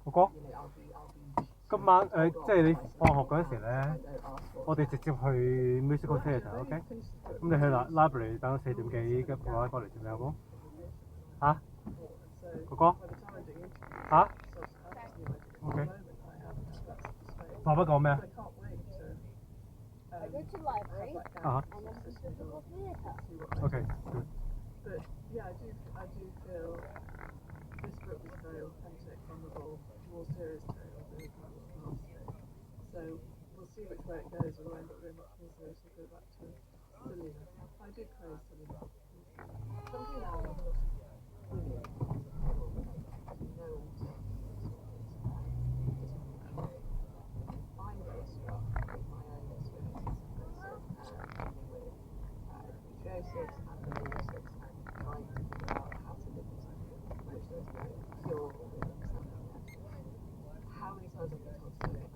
哥哥，今晚即係你放學嗰陣時咧，我哋直接去 musical theatre，OK？咁你去library 等4點幾嘅電話過嚟做咩好冇？嚇，哥哥，嚇，OK。爸爸講咩啊？ I go to the library Uh-huh. and then to physical theatre. Okay. Good. But yeah, I do feel this book was very authentic, vulnerable, more serious tale than it was last year. So we'll see which way it goes. We'll end up doing much more serious. We'll go back to Selena. I did praise Selena. Something now I've got brilliant. I'm very struck with my own experiences of with endometriosis and meiosis and trying to figure out how to live with something which is very pure within something else. How many times have we told so many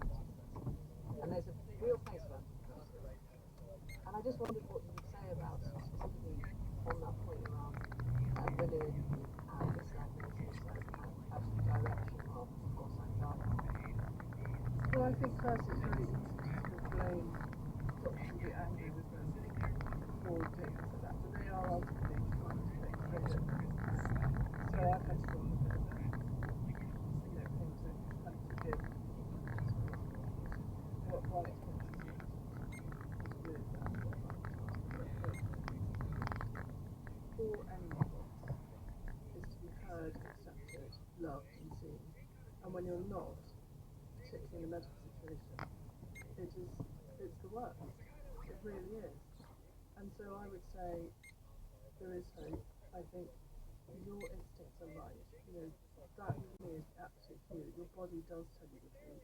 and there's a real place for empathy. And I just wondered what you would say about specifically on that point around women and this diagnosis and actually direction of anxiety. Well, I think first it's very easy to blame doctors and be angry with them for doing for that, but they are ultimately trying to take credit. So I've had to sort of thing to kind of forgive what one experience with that. For anyone is to be heard, accepted, loved and seen. And when you're not, particularly in a medical situation, it's the worst. It really is. And so I would say there is hope. I think your instincts are right. That for me is absolute clue. Your body does tell you the truth.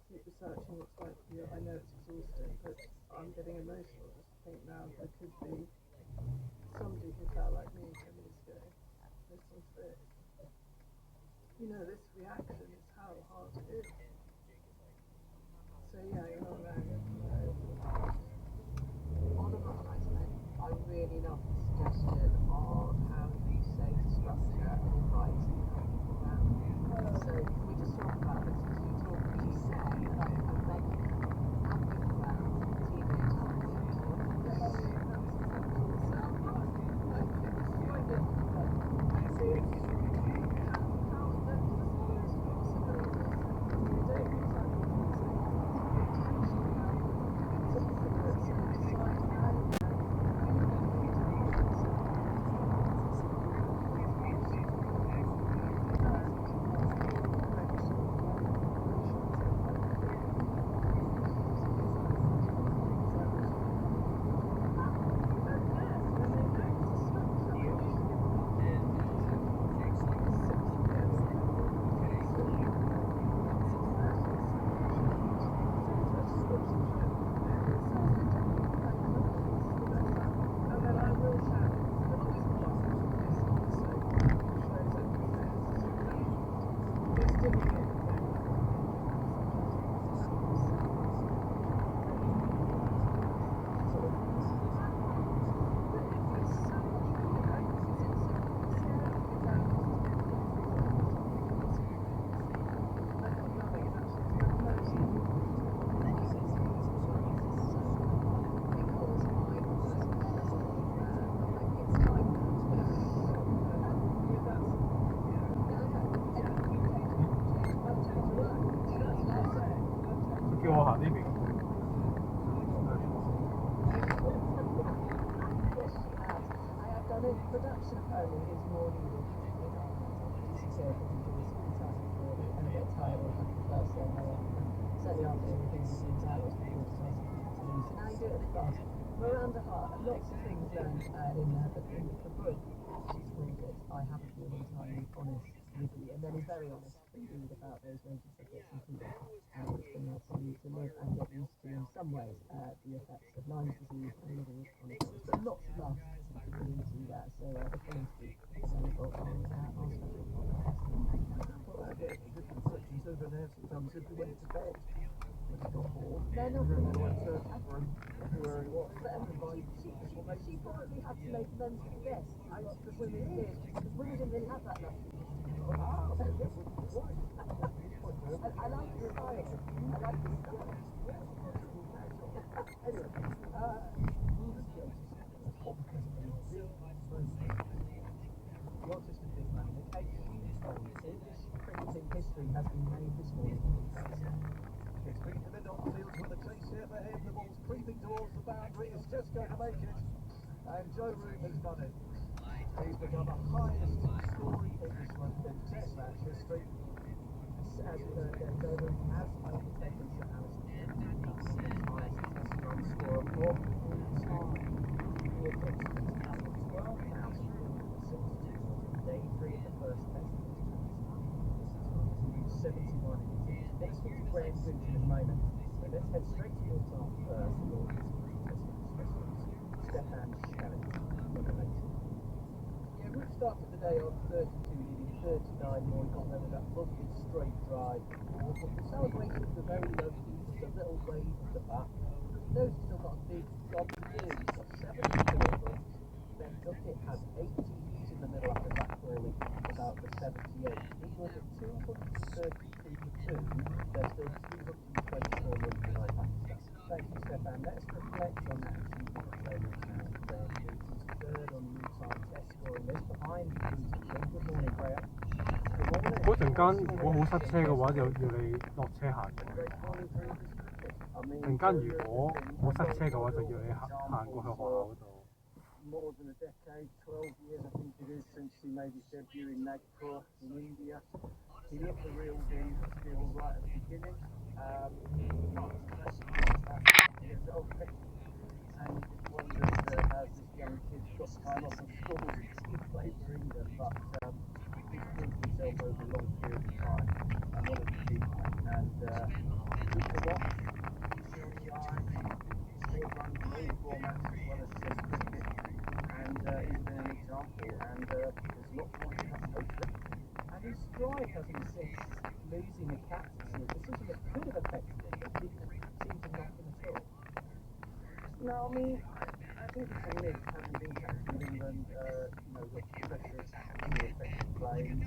Keep researching what's right for you. I know it's exhausting, but I'm getting emotional just to think now there could be somebody who felt like me 10 years ago listening to this. This reaction is how hard it is. So yeah, you're not alone. On a more nice note, I really love the suggestion of how you say to structure and invite people around. So can we just talk about this? Because you talk, as you say, about a venue and people around, TV and叫我行呢邊。The production apparently is more needed and a bit tired of the first certainly after everything seems out of the so now you do it at the start. Miranda Hart, lots of things learned in there, but in the book, she's really good. I haven't been entirely honest with you, and then he's very honest indeed about those ranges of bits including which been able to live and get used to in some ways the effects of Lyme disease and living with chronic illness. But lots of love into that. So the film is available on our special podcast. Well, different sections over there sometimes if we went to bed. When it got bored. They're not Then they good. went to everywhere he was. But she probably had to make amends for this. A lot of women did, because women didn't really have that luxury. like the style. I like the style. Anyway, Rochester Big Man, a huge hole. English cricketing history has been made this morning. It's been to mid-on fields with a chase here for him. The ball's creeping towards the boundary. It's just going to make it. And Joe Root has done it. He's become the highest scoring Englishman in Test match history. As we heard there, Joe Root has overtaken Sir Alistair Cook, the highest Test run scorer of all time. He eclipsed 12,462 day 3 of the first Test. 71 innings. Let's speak to Graham Gooch in a moment. But let's head straight towards our first Lord Test match specialist, Stefan Schellett, from the nation. Yeah, Root started the day on 32, needing 39 more. He got there with that lovely straight drive. The celebrations were very low key, just a little wave of the bat. He knows he's still got a big job to do. He's got 74 runs. Ben Duckett had 80 hits in the middle after that bowling about the 78. He was at 232 for 2. There's still 224 runs behind Pakistan. Thank you, Stefan. Let's reflect on that achievement of David Graham Gooch. He's third on the all-time Test scoring list behind Bruce King. Good morning, Graham. Good morning. 嗰陣間如果好塞車嘅話，就要你落車行過去。陣間如果好塞車嘅話，就要你行過去學校嗰度。More than a decade, 12 years I think it is since he made his debut in Nagpur in India. He looked the real deal still right at the beginning. Years old, and you just wondered how this young kid's got time off of school to play for England, but he's proved himself over a long period of time, and what a achievement. And good to watch, easy on the eye, scored runs in all formats as well as Test cricket. And he's been an example, and there's lots more to come, hopefully. And his strike hasn't since losing the captaincy, a decision that could have affected him, but didn't seem to knock him at all. No, I mean, I think the thing is, having been captain of England, the pressure of captaincy affects playing,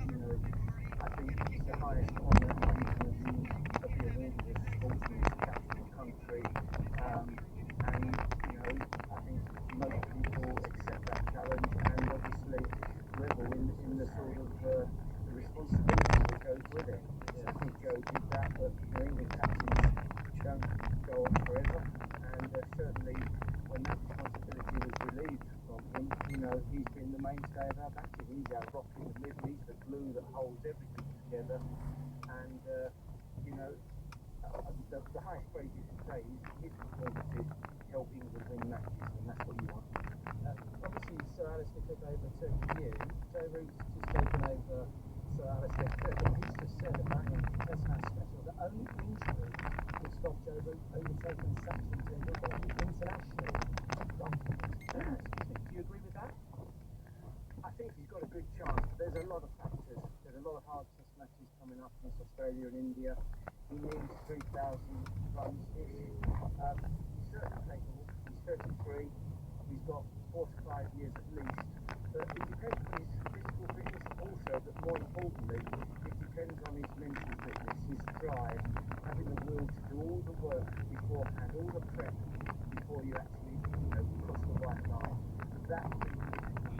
I think it's the highest honour you can be awarded as a sportsman, as captain of the country, and, I think most people accept that challenge and obviously revel in the sort of the responsibility that goes with it. I think Joe did that, but England captains don't go on forever, and certainly when that responsibility was relieved from him, he's been the mainstay of our batting. He's our rock in the middle, he's the glue that holds everything together, and the highest praise you can say is his performances help England win matches, and that's what you want. Obviously, Sir Alistair Cook overtook you. Joe Root's just taken over Sir Alistair Cook, and he's just said about him in Test match special that only injury will stop Joe Root overtaking Sachin Tendulkar internationally. Do you agree with that? I think he's got a good chance. There's a lot of factors. There's a lot of hard Test matches coming up against Australia and India. He needs 3,000 runs-ish. He's certainly capable. He's 33. He's got 4 to 5 years at least. But it depends on his physical fitness also, but more importantly, it depends on his mental fitness, his drive, having the will to do all the work beforehand, all the prep before you actually, cross the white line. That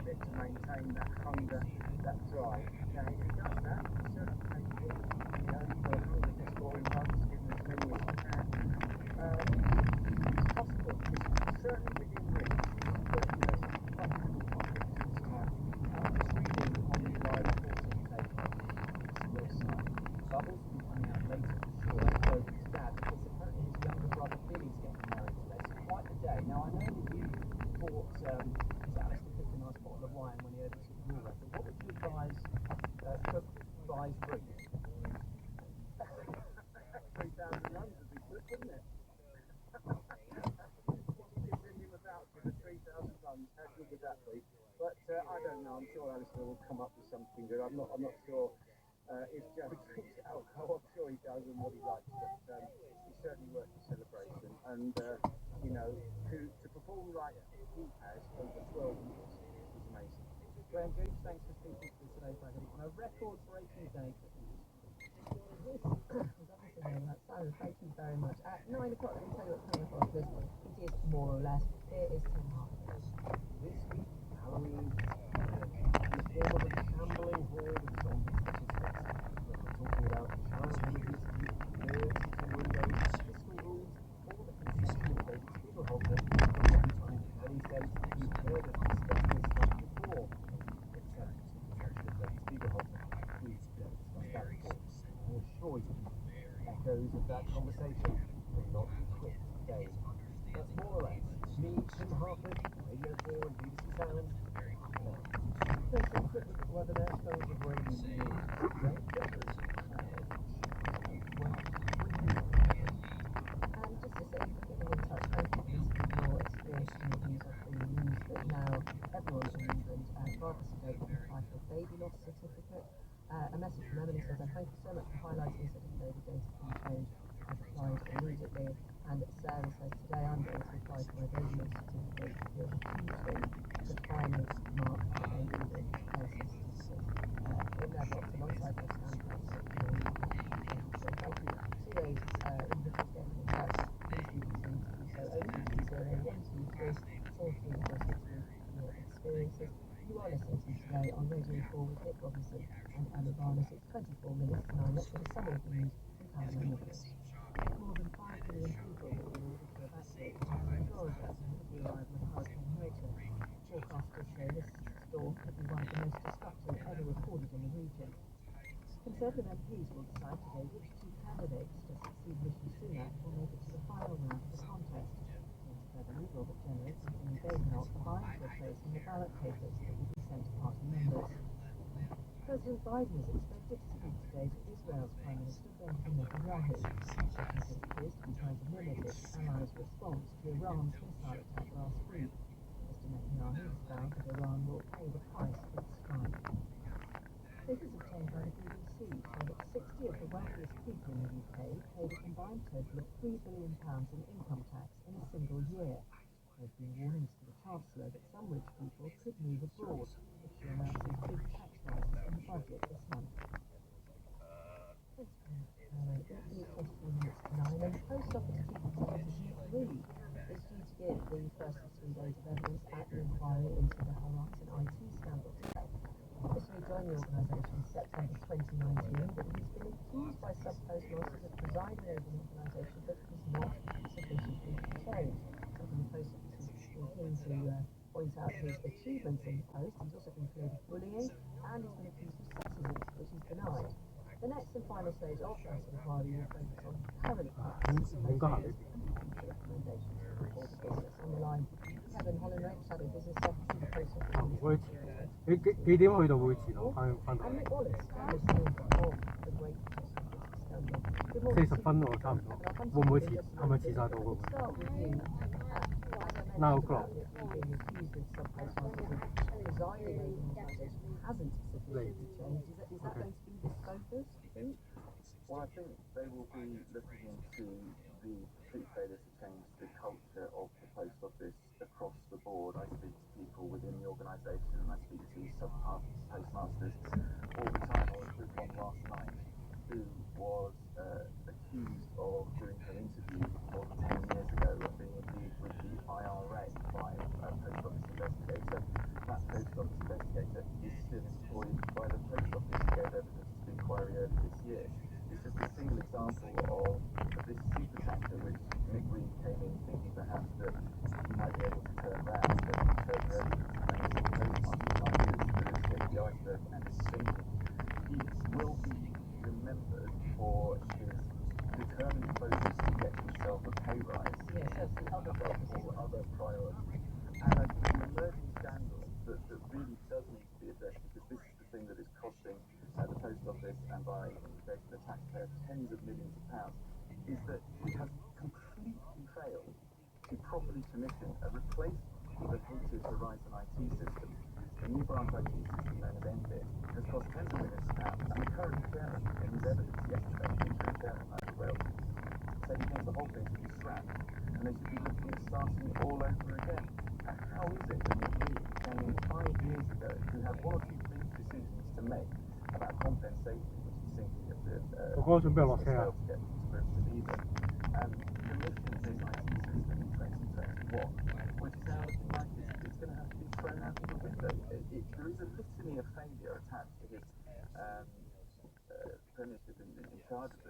bit to maintain that hunger, that drive. Now, if he does that, he's certainly capable. He's got a hunger for scoring runs, getting as many as he can. It's possible. It's certainly within reach. But, some quite difficult topics this time. I'm just reading on the live reporting page on his website. Bubbles will be coming out later for sure. That's Joe's dad, because apparently his younger brother Billy's getting married today. So quite the day. Now, I know that you bought Sir Alistair Cook a nice bottle of wine when he overtook your record. What would you advise Cook buys Root? 3,000 runs would be good, wouldn't it? About for the 3,000 runs, how good would that be? But I don't know. I'm sure Alistair will come up with something good. I'm not sure if Joe drinks alcohol. I'm sure he does and what he likes, but he's certainly worth the celebration. And to perform like he has over 12 years is amazing. Graham Gooch, thanks for speaking to us today, Bradley, on a record-breaking day for English. Simon, thank you very much. At 9 o'clock, let me tell you what's coming across this. It is more or less. Here is Tim Harford. This week, Halloween is form of a shambling horde of zombies which is fixed. We're talking about child images, nerds, windows, fiscal rules, all the conceptual baby Spiegelhalter, every time Danny says you've heard us discuss this stuff before. Except that Spiegelhalter, please don't discuss that before. I assure you, echoes of that conversation will not be quick to fade. That's more or less me, Tim Harford, Radio 4 and BBC Sounds. There's some quick look at the weather there, spells of rain and wind. And just to say, getting in touch, thank you for your experience and reviews of the news that now everyone in England, regardless of age, can apply for a baby loss certificate. A message from Emily says, thank you so much for highlighting this baby data can change. I've applied immediately. And Sarah says, today I'm going to apply for my baby loss certificate for Tuesday to finally mark the baby with care certificate in their box alongside their stamp. So thank you. 2 days individuals getting in touch. Please do continue to do so. 0220123 your experiences. You are listening to today on Radio 4 with Nick Robinson and Emma Barnes. It's 24 minutes to 9. Let's get a summary of the news from Caroline Nicholas. More than 5 million people will be ordered to evacuate from Florida with the arrival of Hurricane Milton. Forecasters say this storm could be one of the most destructive ever recorded in the region. Conservative MPs will decide today which two candidates to succeed Rishi Sunak will make it to the final round of the contest. James Cleverly, Robert Jenrick and Amy Badenoch vying for a place in the ballot papers that will be sent to party members. President Biden is expected to speak today to Israel's Prime Minister Benjamin Netanyahu. Washington appears to be trying to limit its allies' response to Iran's missile attack last week. Mr. Netanyahu has vowed that Iran will pay the price for its strike. Figures obtained by the BBC show that 60 of the wealthiest people in the UK paid a combined total of £3 billion in income tax in a single year. There have been warnings to the Chancellor that some rich people could move abroad if she announces big tax rises in the budget this month. It's 23 minutes to 9, and the Post Office Chief Executive Reid is due to give the first of 3 days of evidence at the inquiry into the Horizon IT scandal today. Officially joined the organisation in September 2019, but he's been accused by sub-postmasters of presiding over an organisation that was not sufficiently changed. Something the Post Office is keen to point out his achievements in the post. He's also been cleared of bullying, and he's been accused of sexism, which he's denied. The next and final stage of that inquiry will focus on current practices and future recommendations for the business. On the line, Kevin Hollinrake, Shadow Business Secretary, the Post Office. 會幾點去到會遲到翻到 And Nick Wallace, listening of the great Post Office scandal. Good morning. 40分喎，差唔多。會唔會遲？係咪遲晒到㗎？ Start with you. Now o'clock. Being accused of sub-postmasters of presiding over an organisation hasn't sufficiently changed. Is that going to be the focus, do you think? Well, I think they will be looking into the complete failure to change the culture of the post office across the board. I speak to people within the organisation and I speak to sub-postmasters all the time. I was with one last night who was accused of doing her interview more than 10 years ago of being accused with the IRA by a post office investigator. That post office investigator is still employed by the post office who gave evidence to the inquiry earlier this year. It's just a single example of this super tanker which Nick Reid came in thinking perhaps that he might be able to turn around, but he turned around and very much like this, the tip of the iceberg and his thinking. He will be remembered for his determined focus to get himself a pay rise or other priorities. And I think the emerging scandal that really does need to be addressed, because this is the thing that is costing the post office and by implication the taxpayer tens of millions of pounds, is that it has completely failed to properly commission a replacement for the hated Horizon IT system. The new branch IT system known as NBIT has cost tens of millions of pounds, and the current chairman, in his evidence yesterday, the interim chairman, Michael Wells, said he thinks the whole thing should be scrapped, and they should be looking at starting all over again. And how is it that we came in 5 years ago to have one or two big decisions to make about compensation, which is simply that the我嗰個準備落車啊。to get to grips with either? one, which is how it's going to have to be thrown out of the window. There is a litany of failure attached to his premiership in charge of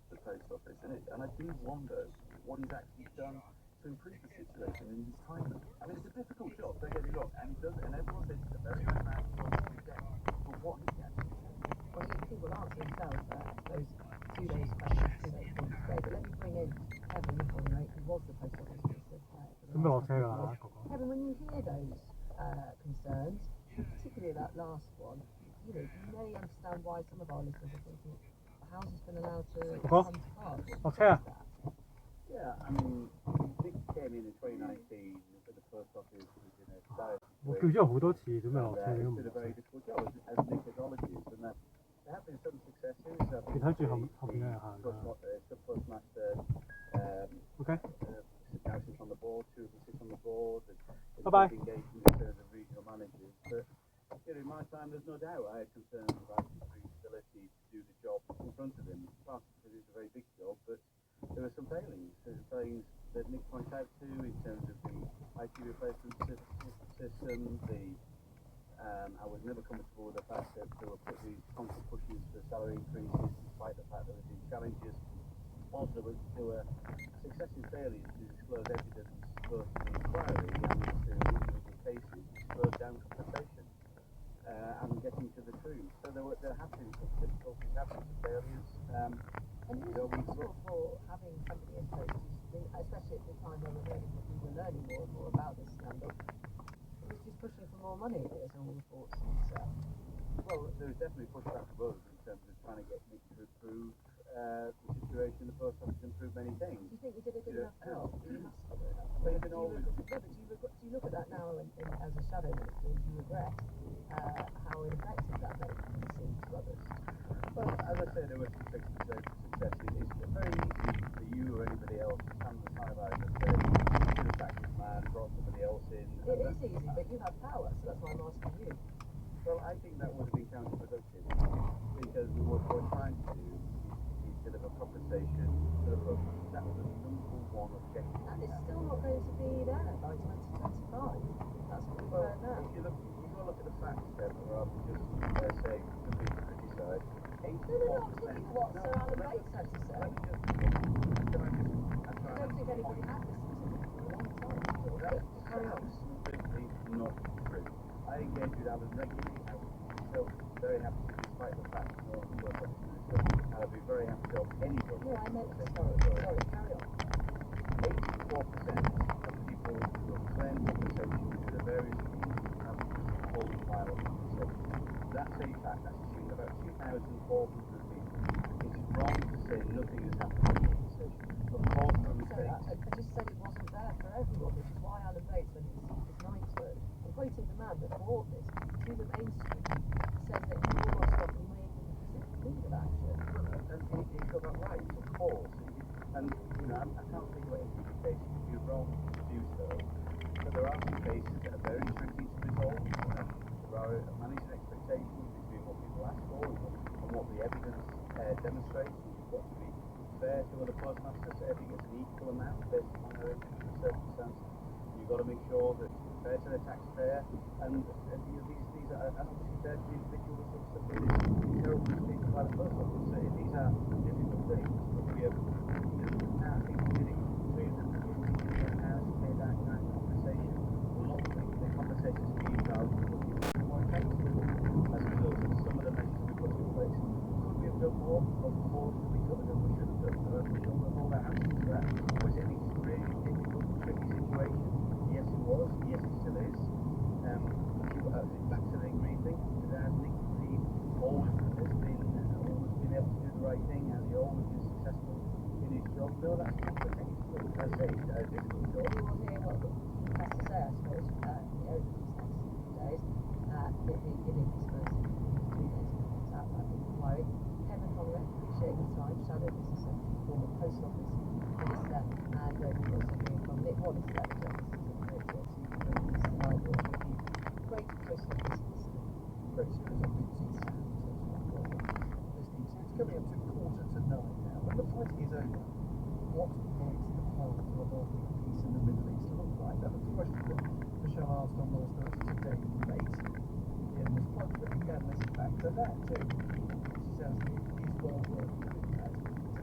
the post office, and I do wonder what he's actually done to improve the situation in his time. I mean, it's a difficult job, don't get me wrong, and everyone says it's a very mathematical job to get, but what is he actually doing? Well, he will answer himself, I suppose, to those questions, to those points today. But let me bring in Kevin Conway, who was the post office minister for the 준비 last 어떻게 couple of 가? years. Kevin, when you hear those concerns, particularly that last one, you may understand why some of our listeners are thinking, how has this been allowed to come to pass? What Okay. is that? Yeah, I mean, Nick came in 2019 with the post office was in a dire 뭐 situation. 규제 보도지 준비 And, 어떻게 it's 되는 been a very 거지? difficult job, as Nick acknowledges, and that there have been some successes. 기살주 확인해야 하나. Postmaster Okay. now sits on the board, two of them sit on the board, and Bye-bye. engagement in terms of regional managers. But in my time, there's no doubt I had concerns about his ability to do the job in front of him. Partly because it's a very big job, but there were some failings. There were failings that Nick pointed out to in terms of the IT replacement system. I was never comfortable with the fact that there were these constant pushes for salary increases, despite the fact that there had been challenges. Also, there were successive failures to disclose evidence both to the inquiry and to individual cases, which slowed down compensation and getting to the truth. So there have been some difficulties, have been some failures. And who's responsible for having somebody in post, especially at the time when we were learning more and more about this scandal? It was just pushing for more money, as all reports said. Well, there was definitely pushback from us in terms of trying to get Nick to improve the situation. The post office improved many things. Do you think you did a good enough job? Do you look at that now as a shadow minister, and do you regret how ineffective that made it seem to others? Well, as I said, there were some successes. It's very easy for you or anybody else to stand on the sidelines and say, you should have backed this man, brought somebody else in. It is easy, but you have power, so that's why I'm asking you. Well, I think that would have been counterproductive because what we're trying to do is deliver compensation to the public. That was the number one objective. And it's still not going to be there by 2025. That's what we've heard now. If you go look at the facts, rather than just saying the people criticise, 84%. No, I'm looking at what Sir Alan Bates had to say. Let me just. I don't think anybody had listened to him for a long time. Carry on. Absolutely not true. I engage with Alan regularly. I was so very happy, despite the fact that no one was working with this, and I'd be very happy to help anybody. No, I meant sorry, carry on. 84% of people who have claimed compensation with the various schemes have full file of compensation. That's a fact. That's a scheme about 2,400 people. It's wrong to say nothing has happened with compensation. Of course, there are mistakes. I just said it wasn't there for everyone, which is why Alan Bates, when he received his knighthood, I'm quoting the man that brought this to the mainstream, said that he will not stop him making legal action. And he got that right, of course. And, I can't think of any cases would be wrong to do so. But there are some cases that are very tricky to resolve. And there are managing expectations between what people ask for and what the evidence demonstrates. You've got to be fair to other postmasters, so everything gets an equal amount based on their individual circumstances. You've got to make sure that it's fair to the taxpayer, and these are, and obviously fair to the individual who submitted terrible speaking by the post office. So these are difficult things, but we have now getting £300 to pay that kind of compensation. Will not think the compensation schemes are more effective as a result of some of the measures we put in place. Could we have done more? Of course we could have, we should have done. We don't have all that answer to that. Was it an extremely difficult, tricky situation? Yes, it was. Yes, it still is. Back to the green thing, Nick Green always has been able to do the right thing, and he always been successful in his job. No, that's not the case. As I say, it's a difficult job. We will hear what he has to say, I suppose, over these next few days, giving his first 3 days out that inquiry. Kevin Conway, appreciate your time, shadow minister, former post office minister, and we've also hearing from Nick Wallace, there, the Justice Great post office listening. Great series of business sounds. It's coming up to 8:45 now. When the fighting is over, what might the path to evolving peace in the Middle East look like? mind. That was the question that Michelle asked on last night's Today Debate. Ian was quite quick again, listen back to that too. She says it is well worth looking at.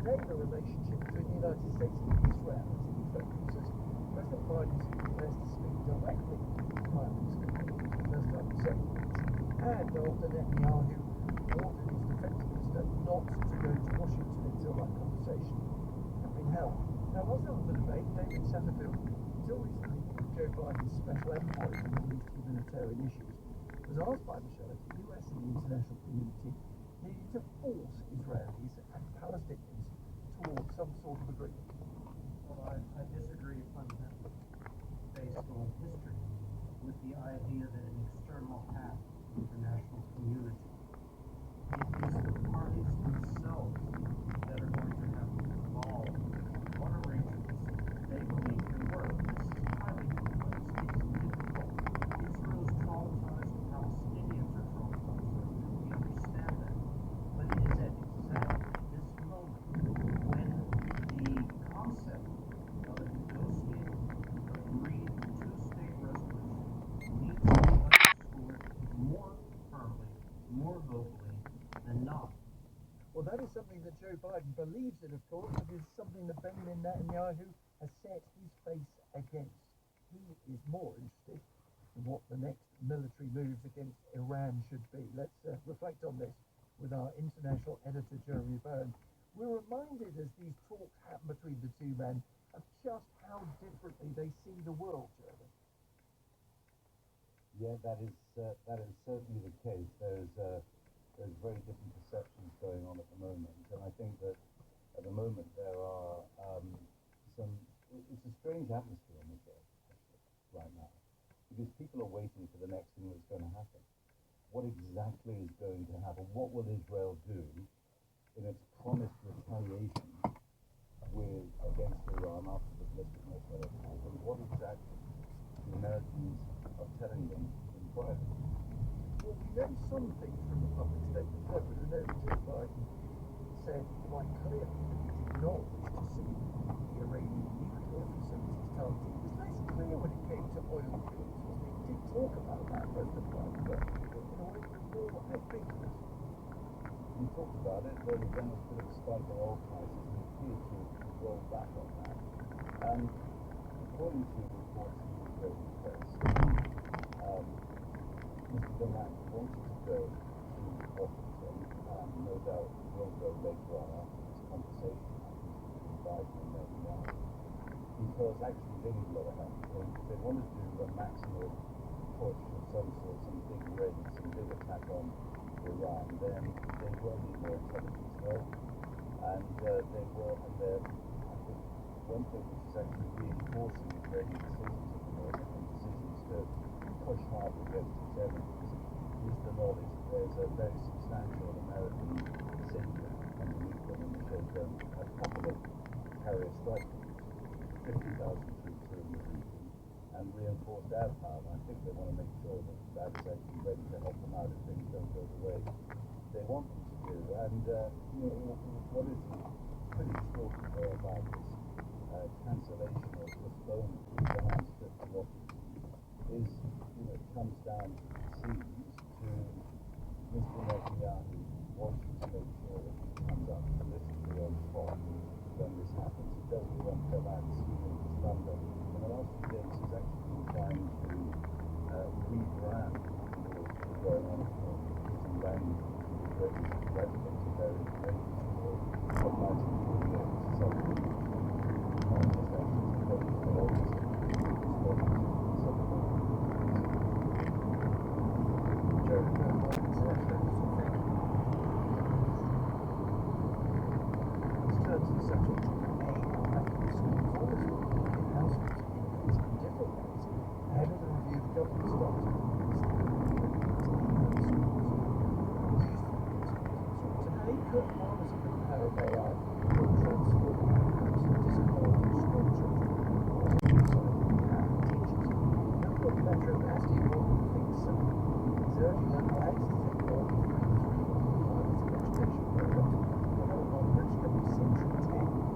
Today, the relationship between the United States and Israel is in focus as President Biden prepares to speak directly to Prime Minister for the first time in 7 weeks. And after Netanyahu ordered his defense minister not to go to Washington until that conversation had been held. Now, whilst there was the debate, David Satterfield, until recently Joe Biden's special envoy for Middle East humanitarian issues, was asked by Michelle if the US and the international community needed to force Israelis and Palestinians towards some sort of agreement. Well, I disagree fundamentally, based on history, with the idea that an external act of the international community, it is the parties themselves that are going to have to evolve what arrangements they believe can work. This is highly complex. It's difficult. Israel is traumatized. The Palestinians are traumatized. We understand that. But it is at exactly this moment when the concept of a negotiated, agreed two-state resolution needs to be underscored more firmly, more vocally than not. Well, that is something that Joe Biden believes in, of course. It is something that Benjamin Netanyahu has set his face against. He is more interested in what the next military moves against Iran should be. Let's reflect on this with our international editor, Jeremy Byrne. We're reminded as these talks happen between the two men of just how differently they see the world, Jeremy. Yeah, that is certainly the case. There's very different perceptions going on at the moment, and I think that at the moment there are it's a strange atmosphere in Israel actually right now, because people are waiting for the next thing that's going to happen. What exactly is going to happen? What will Israel do in its promised retaliation against Iran after the ballistic missile attack? And what exactly the Americans are telling them in private? Well, we know some things from the public statement, don't we? We know that Joe Biden said quite clearly that he did not wish to see the Iranian nuclear facilities targeted. He was less clear when it came to oil fields, wasn't he? He did talk about that, President Biden, but in a way he was more ambiguous. He talked about it, there was then a bit of a spike in oil prices, and he appeared to roll back on that. And according to reports in the Israeli press, Mr. Bernanke wanted to go to Washington, and no doubt will go later on after this conversation happens between Biden and Netanyahu, because actually they need a lot of help. If they want to do a maximal push of some sort, some big raid, some big attack on Iran, then they will need more intelligence help, and they will, and I think one thing which is actually reinforcing Israeli decisions at the moment and decisions to push hard against its enemies is the knowledge that there's a very substantial American center underneath them in the shape of a couple of carrier strike groups, 50,000 troops are in the region, and reinforced air power. I think they want to make sure that that is actually ready to help them out if things don't go the way they want them to do. And what is pretty extraordinary about this cancellation or postponement of Iran's trip to Washington is, it comes down, it seems, to Mr. Netanyahu wanting to make sure that he comes up politically on top when this happens. He doesn't want to go back stealing his thunder. In the last few days, he's actually been trying to rebrand what's going on at the moment, using language that is replicating their information for what 1948 was something not just actions of police, but also responding to something like Joe Biden said, thank you. Let's turn to the subject of AI in schools. All this will be announcements of increase in different ways ahead of the review the government started in Today, Kirk Palmer's a big power of AI will transform outcomes for disadvantaged school children. Member of Metro Nasty Morgan thinks so. He's urging local actors to take more than 3 education programs developed on Richmond Central Tech.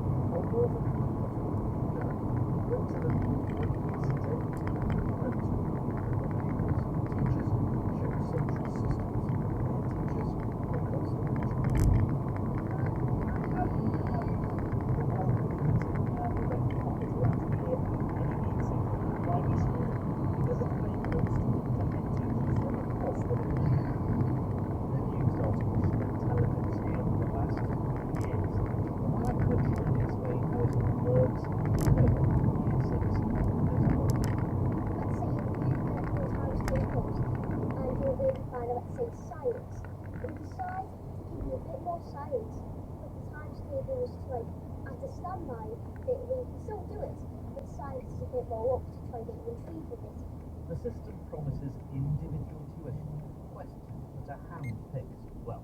science. They decide to give you a bit more science, but the timetable is to like at a standby bit where you can still do it, but science is a bit more up to try and get you intrigued with it. The system promises individual tuition, questions that are hand-picked, well,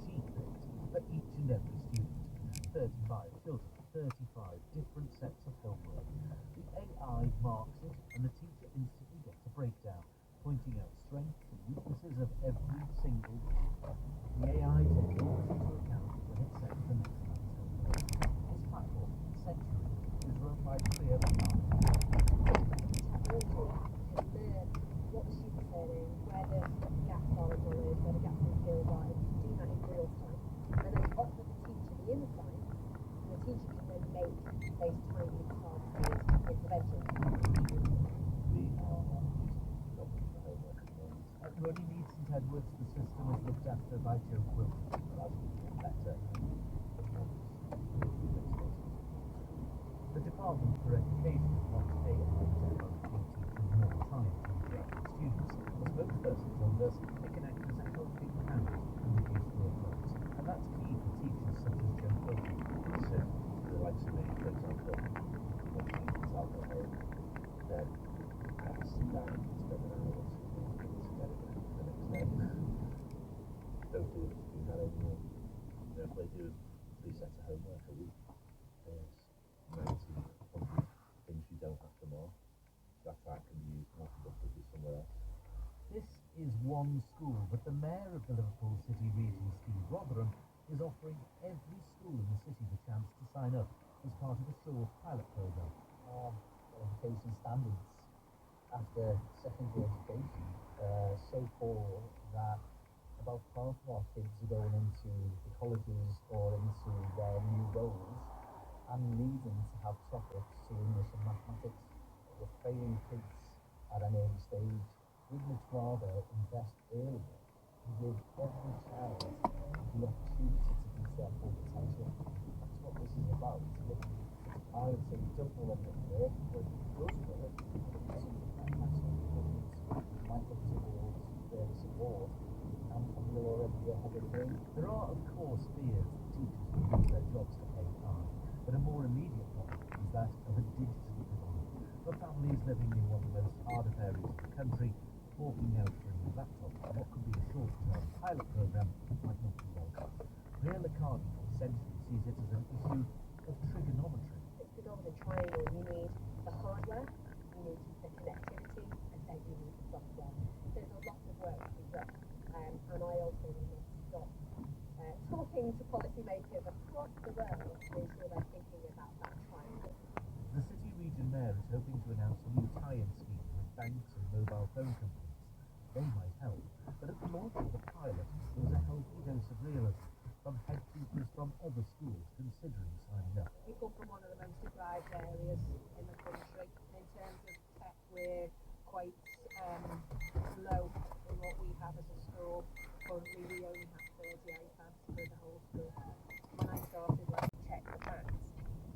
sheet-picked, for each and every student. 35 children, 35 different sets of homework. The AI marks it, and the teacher instantly gets a breakdown, pointing out strengths and weaknesses of every single one. The AI takes all this into account when it sets the next month's homework. This platform, Century, is run by Priya Lakhan. Technology can learn what the students are learning, where the gaps are in knowledge, where the gaps in skills are, and do that in real time. And then offer the teacher the insight, and the teacher can then make those tiny targeted interventions. We are using the homework at the moment. At Runnymede St Edwards, the system is looked after by Joe Quilty. As we get better, The Department for Education wants AI to help teachers more time to interact with students. A spokesperson told us it can act as a helping hand and reduce workloads. And that's key for teachers such as Joe Quilty. So, the likes of me, for example, when students out at home, then I have to sit down and spend an hour listening to music editing for the next day. Don't do that anymore. If they do 3 sets of homework a week, there's 90 things you don't have to know. That can be used more productively somewhere else. This is one school, but the Mayor of the Liverpool City region, Steve Rotherham, is offering every school in the city the chance to sign up as part of a short pilot programme. Education standards after secondary education so poor that about half of our kids are going into the colleges or into their new roles and needing to have topics to English and mathematics. We're failing kids at an early stage. We'd much rather invest earlier and give every child the opportunity to reach their full potential. That's what this is about. I would say we don't know whether it works, but it does work. It's something that national governments might look towards further support, and we're already ahead of the game. There are, of course, fears that teachers will lose their jobs to AI, but a more immediate one is that of a digital divide. For families living in one of the most hard-hit areas of the country, walking out for a new laptop and what could be a short-term pilot programme might not be welcome. Priya Lakhan from Century sees it as an issue of trigonometry. It's predominantly triangle. You need the hardware, you need the connectivity, and then you need the software. There's a lot of work to be done, and I also need to stop talking to policymakers across the world to make sure they're thinking about that triangle. The City Region Mayor is hoping to announce a new tie-in scheme with banks and mobile phone companies. They might help, but at the launch of the pilot, there was a healthy dose of realism from head teachers from other schools considering signing up. We come from one of the most deprived areas in the country. In terms of tech, we're quite low in what we have as a school. Currently, we only have 30 iPads for the whole school. When I started, like, to check the facts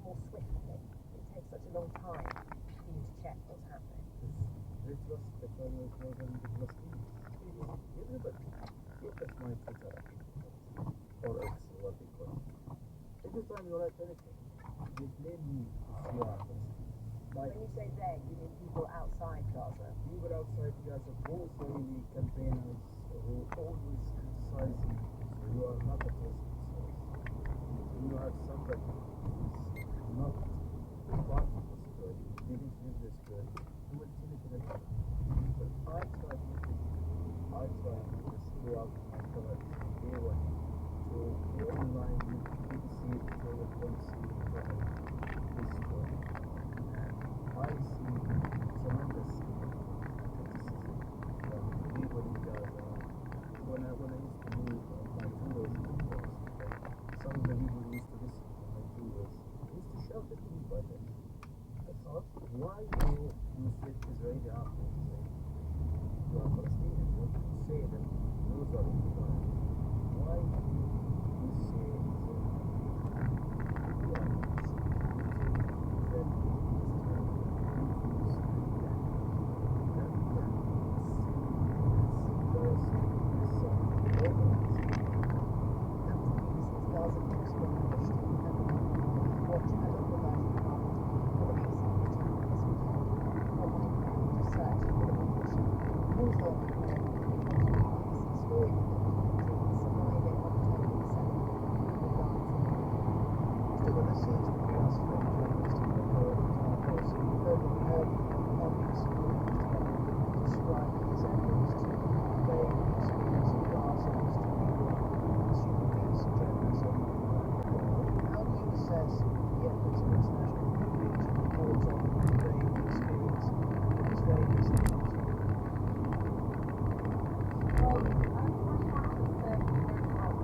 more swiftly, it takes such a long time for you to check what's happening. They trust technology more than they trust me. Everybody. Look at my Twitter account. Or X, what they call it. Every time you write anything, they blame me as you are. When you say they, you mean people outside Gaza. People outside Gaza, both Israeli campaigners who always criticize you. So you are not a person. When you have somebody who is not part of the story, didn't live the story, you will tell it later. But I try to just throughout my coverage from day one to go online with BBC, Victoria Policy, this story. I see tremendous criticism from people in Gaza. When I used to do my tours in the forest, some of the people who used to listen to my tours used to shout at me by then. I thought, why you sit Israeli after Israel? You are Palestinian, you want to say that those are occupied. Why do you say Israel? You are seems to be us journalists to the world policy. Thirdly, we have obvious describe his efforts to convey the experience of Gaza to people consuming this journalism. How do you assess the efforts of international media to report on the experience of Israelis in Gaza? Well, I first want to say that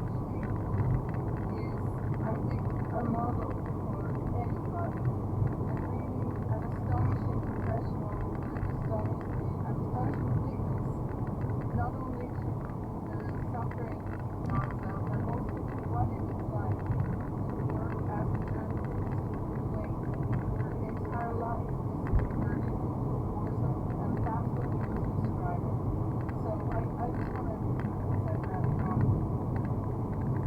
is, I think, a model for anybody. And really an astonishing professional and astonishing witness, not only to the suffering in Gaza, but also to what it is like to work as a journalist, doing your entire life is immersion into a war zone, and that's what he was describing. So I just want to say that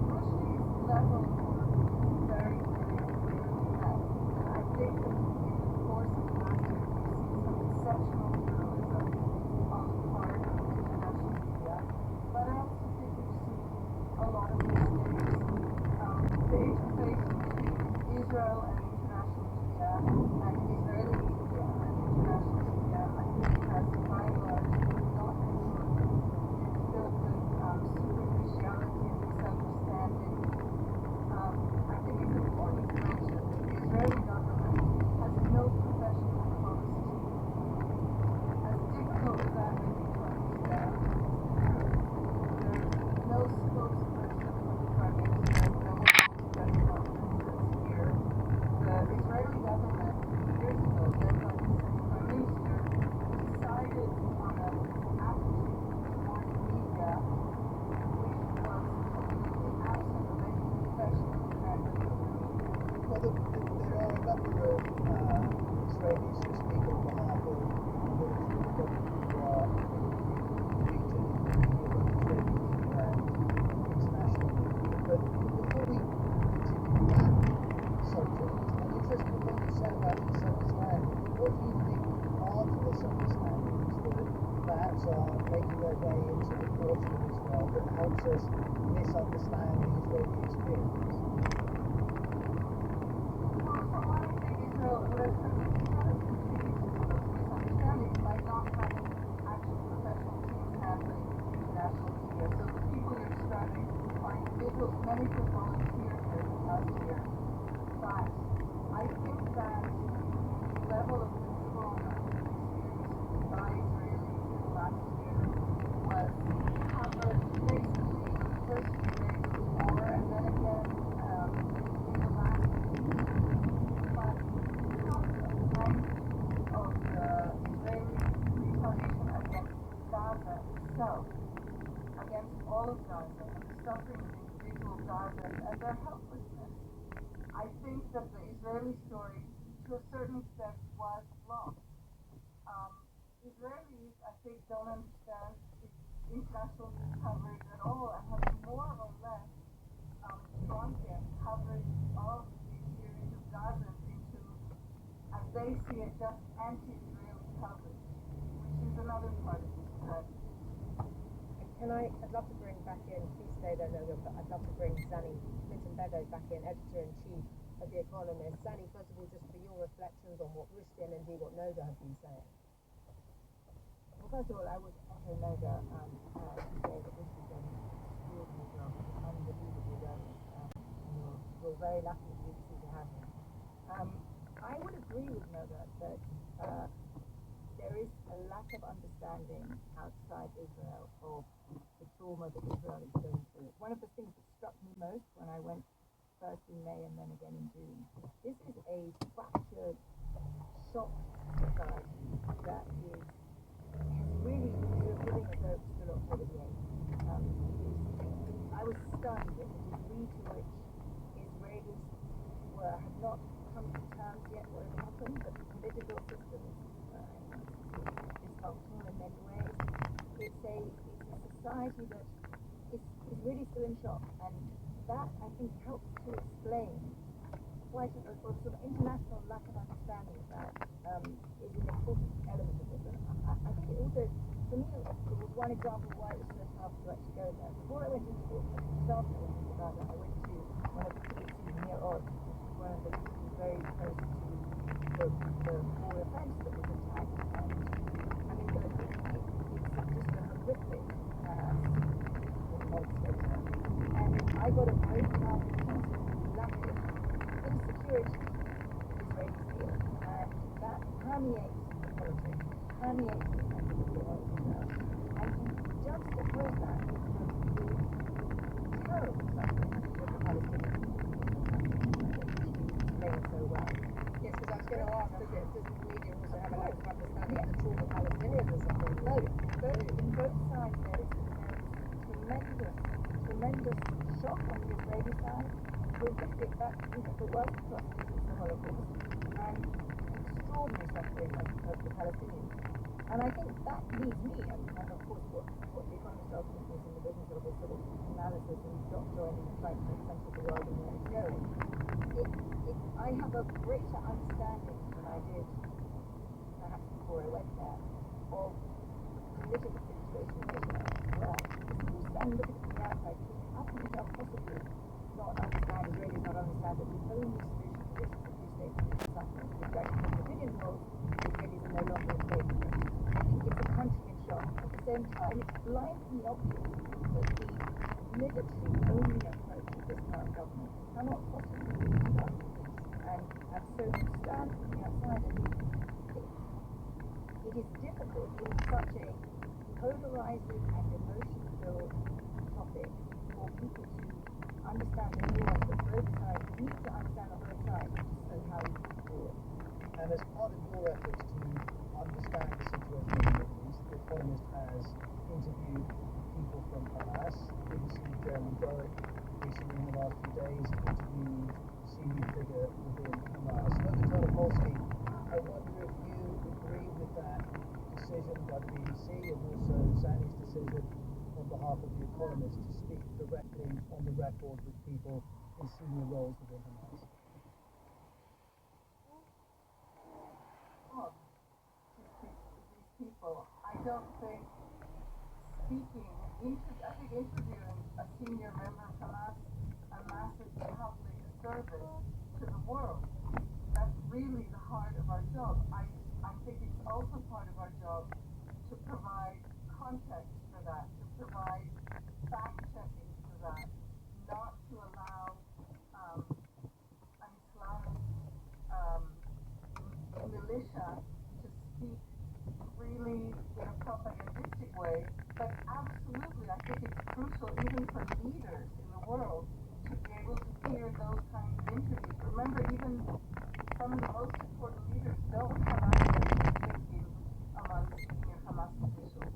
Rushdie's level of work is very, very clearly met. And I think that in the course of last year, we've seen some exceptional journalism on the part of international media. But I also think we've seen a lot of mistakes. The interface between Israel and international media and Israeli media and international media, I think has by and large not been smooth. It's filled with superficiality and misunderstanding. I think it's important to mention that the Israeli government has no professional comms team. As difficult as that may be to understand, there's no spokesperson for the Prime Minister, no press conferences here. The Israeli government, years ago, led by the second Prime Minister, decided on an attitude towards media which was completely absent of any professional accountability. Well, there are a number of Israelis who speak on behalf of the military who are featured in the media, both Israeli and international media. But before we continue that subject, I'm interested in what you said about misunderstanding. What do you think are the misunderstandings that perhaps are making their way into reporting of Israel that helps us misunderstand the Israeli experience? Well, for one, I think Israel has contributed to those misunderstandings by not having actual professional teams handling international media. So the people you're describing are individuals, many of them volunteered here last year. But I think that the level of the trauma experienced by Israelis in the last year was covered basically in the first few days of the war and then again in the last week. But because of the magnitude of the Israeli retaliation against Gaza itself, against all of Gaza and the suffering of individual Gazans and their helplessness, I think that the Israeli story, to a certain extent, was lost. Israelis, I think, don't understand international news coverage at all and have more or less shrunken coverage of the experience of Gazans into, as they see it, just anti-Israeli coverage, which is another part of this tragedy. I'd love to bring back in, please stay there, Noga, but I'd love to bring Zanny Mittenberger back in, editor-in-chief of The Economist. Zanny, first of all, just for your reflections on what Rushdie and indeed what Noga have been saying. Well, first of all, I would echo Noga and say that Rushdie's done an extraordinary job. He's an unbelievable journalist, and we're very lucky to have him. I would agree with Noga that there is a lack of understanding outside Israel of the trauma that Israel is going through. One of the things that struck me most when I went first in May and then again in June, this is a fractured, shocked society that has really living as though it's still October the 8th. I was stunned at the degree to which Israelis had not come to terms yet what had happened, but the political system is dysfunctional in many ways. It's a society that is really still in shock, and that, I think, helps to explain quite a sort of international lack of understanding of that is an important element of this. And I think it also, for me, it was one example why it was so tough to actually go there. Before I went into Gaza, I went to one of the kibbutzim near Oz, where learned that it was very close to the war offence that was attacked. And I mean, it's just a horrific monster. And I got a very powerful sense of rapid insecurity Israeli feel, and that permeates the politics, permeates the sense of the world now. And you juxtapose that with the terrible suffering that the Palestinians explain so well. Yes, because I was going to ask, does the media also have a lack of understanding of the trauma Palestinians are suffering? No, in both sides there is tremendous shock on the Israeli side, horrific, that the worst atrocity since the Holocaust, and extraordinary suffering of the Palestinians. And I think that leads me, and of course what the Economist ultimately is in the business of, is sort of analysis and joining the trying to make sense of the world and where it's going. I have a greater understanding than I did perhaps before I went there of the political situation in Israel as well. Because people stand looking at the outside, how can you possibly not understand, Israelis not understand that the only solution to this is a two-state solution suffering? We've got opinion polls, Israelis are no longer in favor of it. I think it's a country in shock. At the same time, it's blindly obvious that the military-only approach of this current government cannot possibly be done. And so you stand from the outside and it is difficult in such a polarizing and emotion-filled topic for people to understand the nuance of both sides. You need to understand the both sides to see how you move forward. And as part of your efforts to understand the situation in the Middle East, The Economist has interviewed people from Hamas, BBC Jeremy Bowen, recently in the last few days interviewed senior figure within Hamas. Logan Tolopolsky, I wonder if you agree with that decision by the BBC and also Zanny's decision on behalf of The Economist to speak directly on the record with people in senior roles within Hamas. These people, I don't think interviewing a senior member of Hamas amasses public service to the world. That's really the heart of our job. I think it's also part of our job to provide context for that, to provide fact-checking for that, not to allow an Islamic militia to speak really in a propagandistic way. But absolutely, I think it's crucial even for leaders in the world to be able to hear those kinds of interviews. Remember, even some of the most important leaders don't have access to thinking among senior Hamas officials.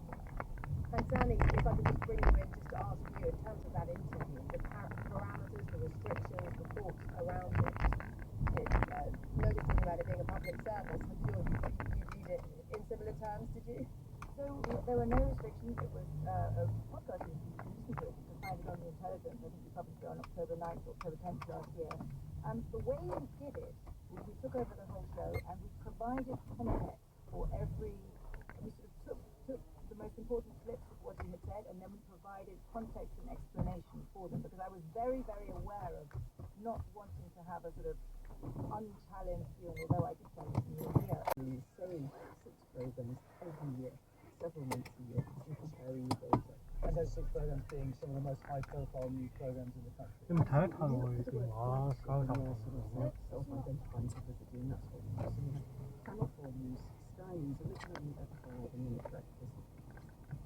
And Zanny, if I could just bring you in just to ask you, in terms of that interview, the parameters, the restrictions, the thoughts around it, noticing about it being a public service, I'm sure you read it in similar terms, did you? So there were no restrictions. It was a podcast you can listen to it. You can find it on The Intelligence. I think we published it on October 9th, October 10th last year. The way we did it was we took over the whole show and we provided context for every, we sort of took the most important clips of what he had said and then we provided context and explanation for them because I was very, very aware of not wanting to have a sort of unchallenged viewing, although I did tell you from your ear. We say 6 programs every year, several months a year, and comparing the data. And those 6 programs being some of the most high-profile news programs in the country. 좀 다이어트하는 거 지금 와 가을 Sort 잡고. of self-identifying publicity, and that's what we do. So we have Channel 4 News, Sky News, originally at 5 and then at breakfast.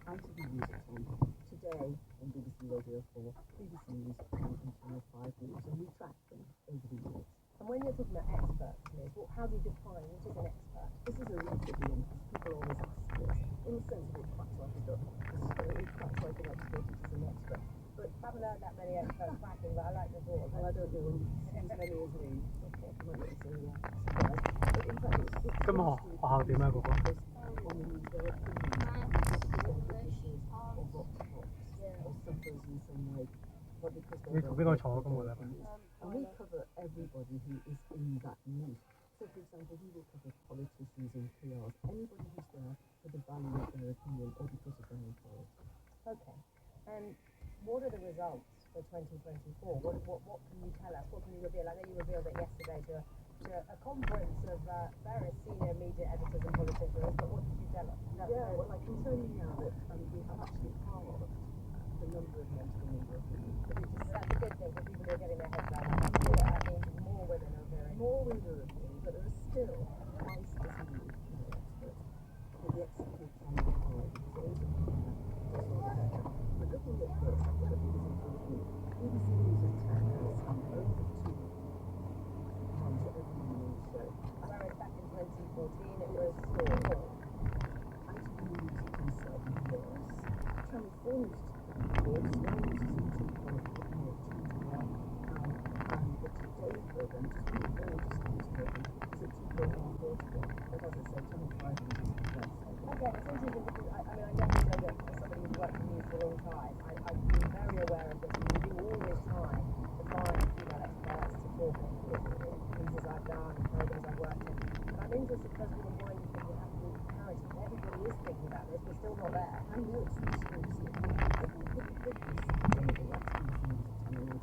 ITV News at 10, Today on BBC Radio 4, BBC News and Channel 5 News, and we track them over the years. And when you're talking about experts, Liz, how do you define what is an expert? This is a really tricky one because people always ask this. In a sense, it quacks like a duck. It quacks like an expert, it is an expert. But I haven't heard that many experts quacking, but I like the thought. Well, I don't know as many as me. Okay, well, it's a surprise. But in fact, it's 咁學校點啊嗰個？ because on the news, there are opinions or petitions or vox pops or suffers in some way. But because 你同邊個坐咁我咧？ And we cover everybody who is in that news. So, for example, we will cover politicians and PRs, anybody who's there for the value of their opinion or because of their authority. Okay. And what are the results for 2024? What can you tell us? What can you reveal? I know you revealed it yesterday yesterday to a conference of various senior media editors and politicians, but what did you tell us? Yeah, well, I can tell you now that we have actually halved the number of men to the number of women. That's a good thing for people who are getting their heads around it. That means more women are appearing. More women are appearing, but there are still twice as many male experts. The executive panel of five is also but looking at this, I've got a figures in front of me. BBC News has tagged us over 2 times every morning show. Whereas back in 2014 it was 4. ITV News can serve worse. Channel 4 News reports Sky News is in 2 quality at more 2 to 1. And the Today programme, just a very interesting program, is at 2 to 1 4 to 1. But as I said, Channel 5 News is the best. Okay, it's interesting because I know that as somebody who's worked in news for a long time, I've been very aware of this, and you do always try to find female experts to talk on pieces I've done, programs I've worked in. And I'm interested, first of all, why you think you have to do parity. Everybody is thinking about this, we're still not there. I know it's exclusive. Every big piece of the last news channel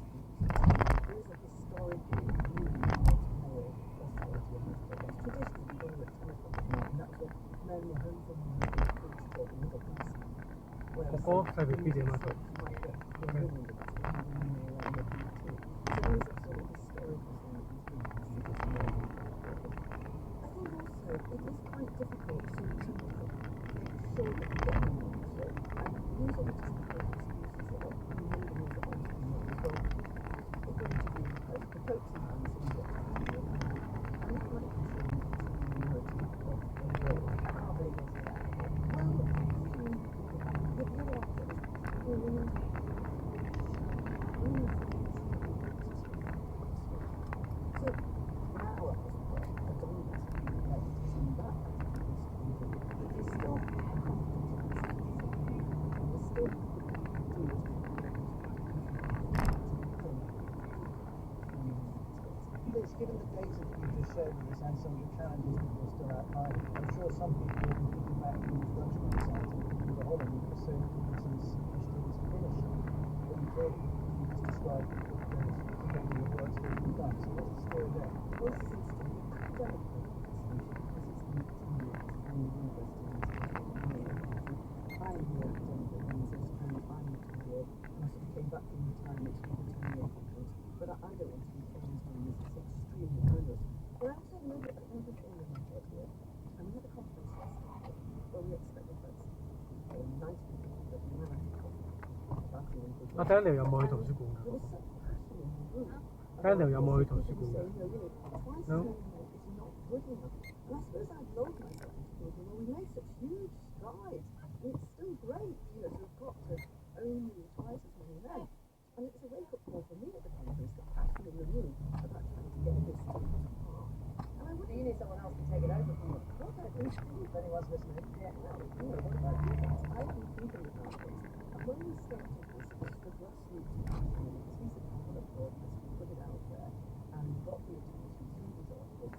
there is a historic movement towards male authority on those programs. Traditionally, they were at 10 o'clock at night, and that's when men were home from work and kids were the middle class. Whereas Coco, ça veut plus des maths. might get the women that that's what they were around the too. So there is a sort of historical thing that has been traditionally. I think also it is quite difficult to make sure that you get them on the show. And news editors have made excuses that you know the news that wants to be made as well. If they interview the coaching hands in the and that might control the minority of the world. How big is that? Well, if you are women, so now at this point, I don't need to see that but you still have to you still Liz, given the data that you just showed us and some of the challenges that you're still outlining, I'm sure some people will be thinking back to the introduction of the scientific the whole of it for so many reasons students finish. But you clearly you just described that there's probably the work still to be done. So what's the story there? Well, this is the academic focus, because it's been 10 years and the university I'm here at Denver University and I moved to Europe and I sort of came back from retirement to the 10-year conference. But I don't want to be famous on this, it's extremely onerous. But I also know that another thing in my head here, and we had a conference last night where we expected about 90 people that we ran out of conference. 啊，睇下你有冇去圖書館㗎？ There was such passion in the room. 睇下你有冇去圖書館㗎？ Twice as many men is not good enough. And I suppose I'd load myself into thinking, well, we made such huge strides, and it's still great, to have got to only twice as many men. And it was a wake-up call for me at the conference, the passion in the room about trying to get this to par. And I Do wouldn't you need someone else to take it over from you? what I think If anyone's listening. yeah, well, what about you guys? I've been thinking about this. And when we started this, it was the grassroots campaign. It was Lisa Campbell at Broadcast who put it out there and got the attention through these articles.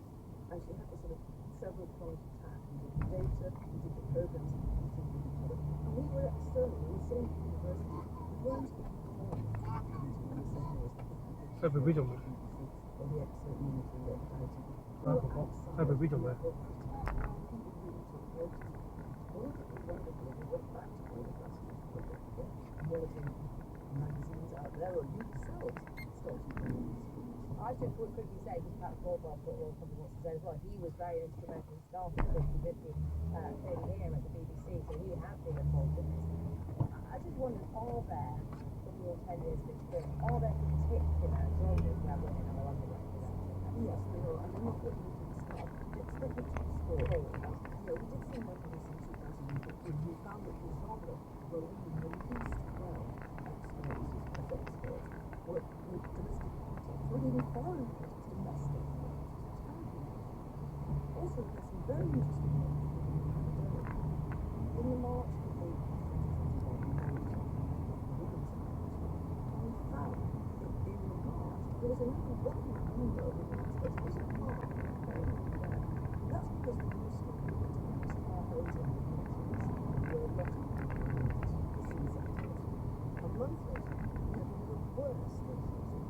And she had the sort of several pronged attack. We did the data, we did the programs competing with each other. And we were external, we were saying to the university, we weren't informed in the same way as the people Ça peut plus tomber. or the excellent military or parity. Ah, pourquoi? Ça peut plus tomber. Magazines out there, or you yourselves started doing this. I should quickly say, because perhaps Bob Football probably wants to say as well, he was very instrumental in starting the 50-50 thing here at the BBC, so he has been involved in this. I just wondered, are there, from your 10 years of experience, are there particular genres where women are underrepresented? Yes, they are, and they're not what you would expect. You expect them to be small. We did some work on this in 2015. We found that the genre where women were least well experienced as experts were with domestic politics, not even foreign politics, domestic politics. Also, there's some very interesting work in the academic. In the March of April 2021, we managed to women's and we found that in March there was an overwhelming number of women experts. It was a mark very there. That's because the new school who care homes and communities were not this is activity. A month later, we had one of the worst ratings in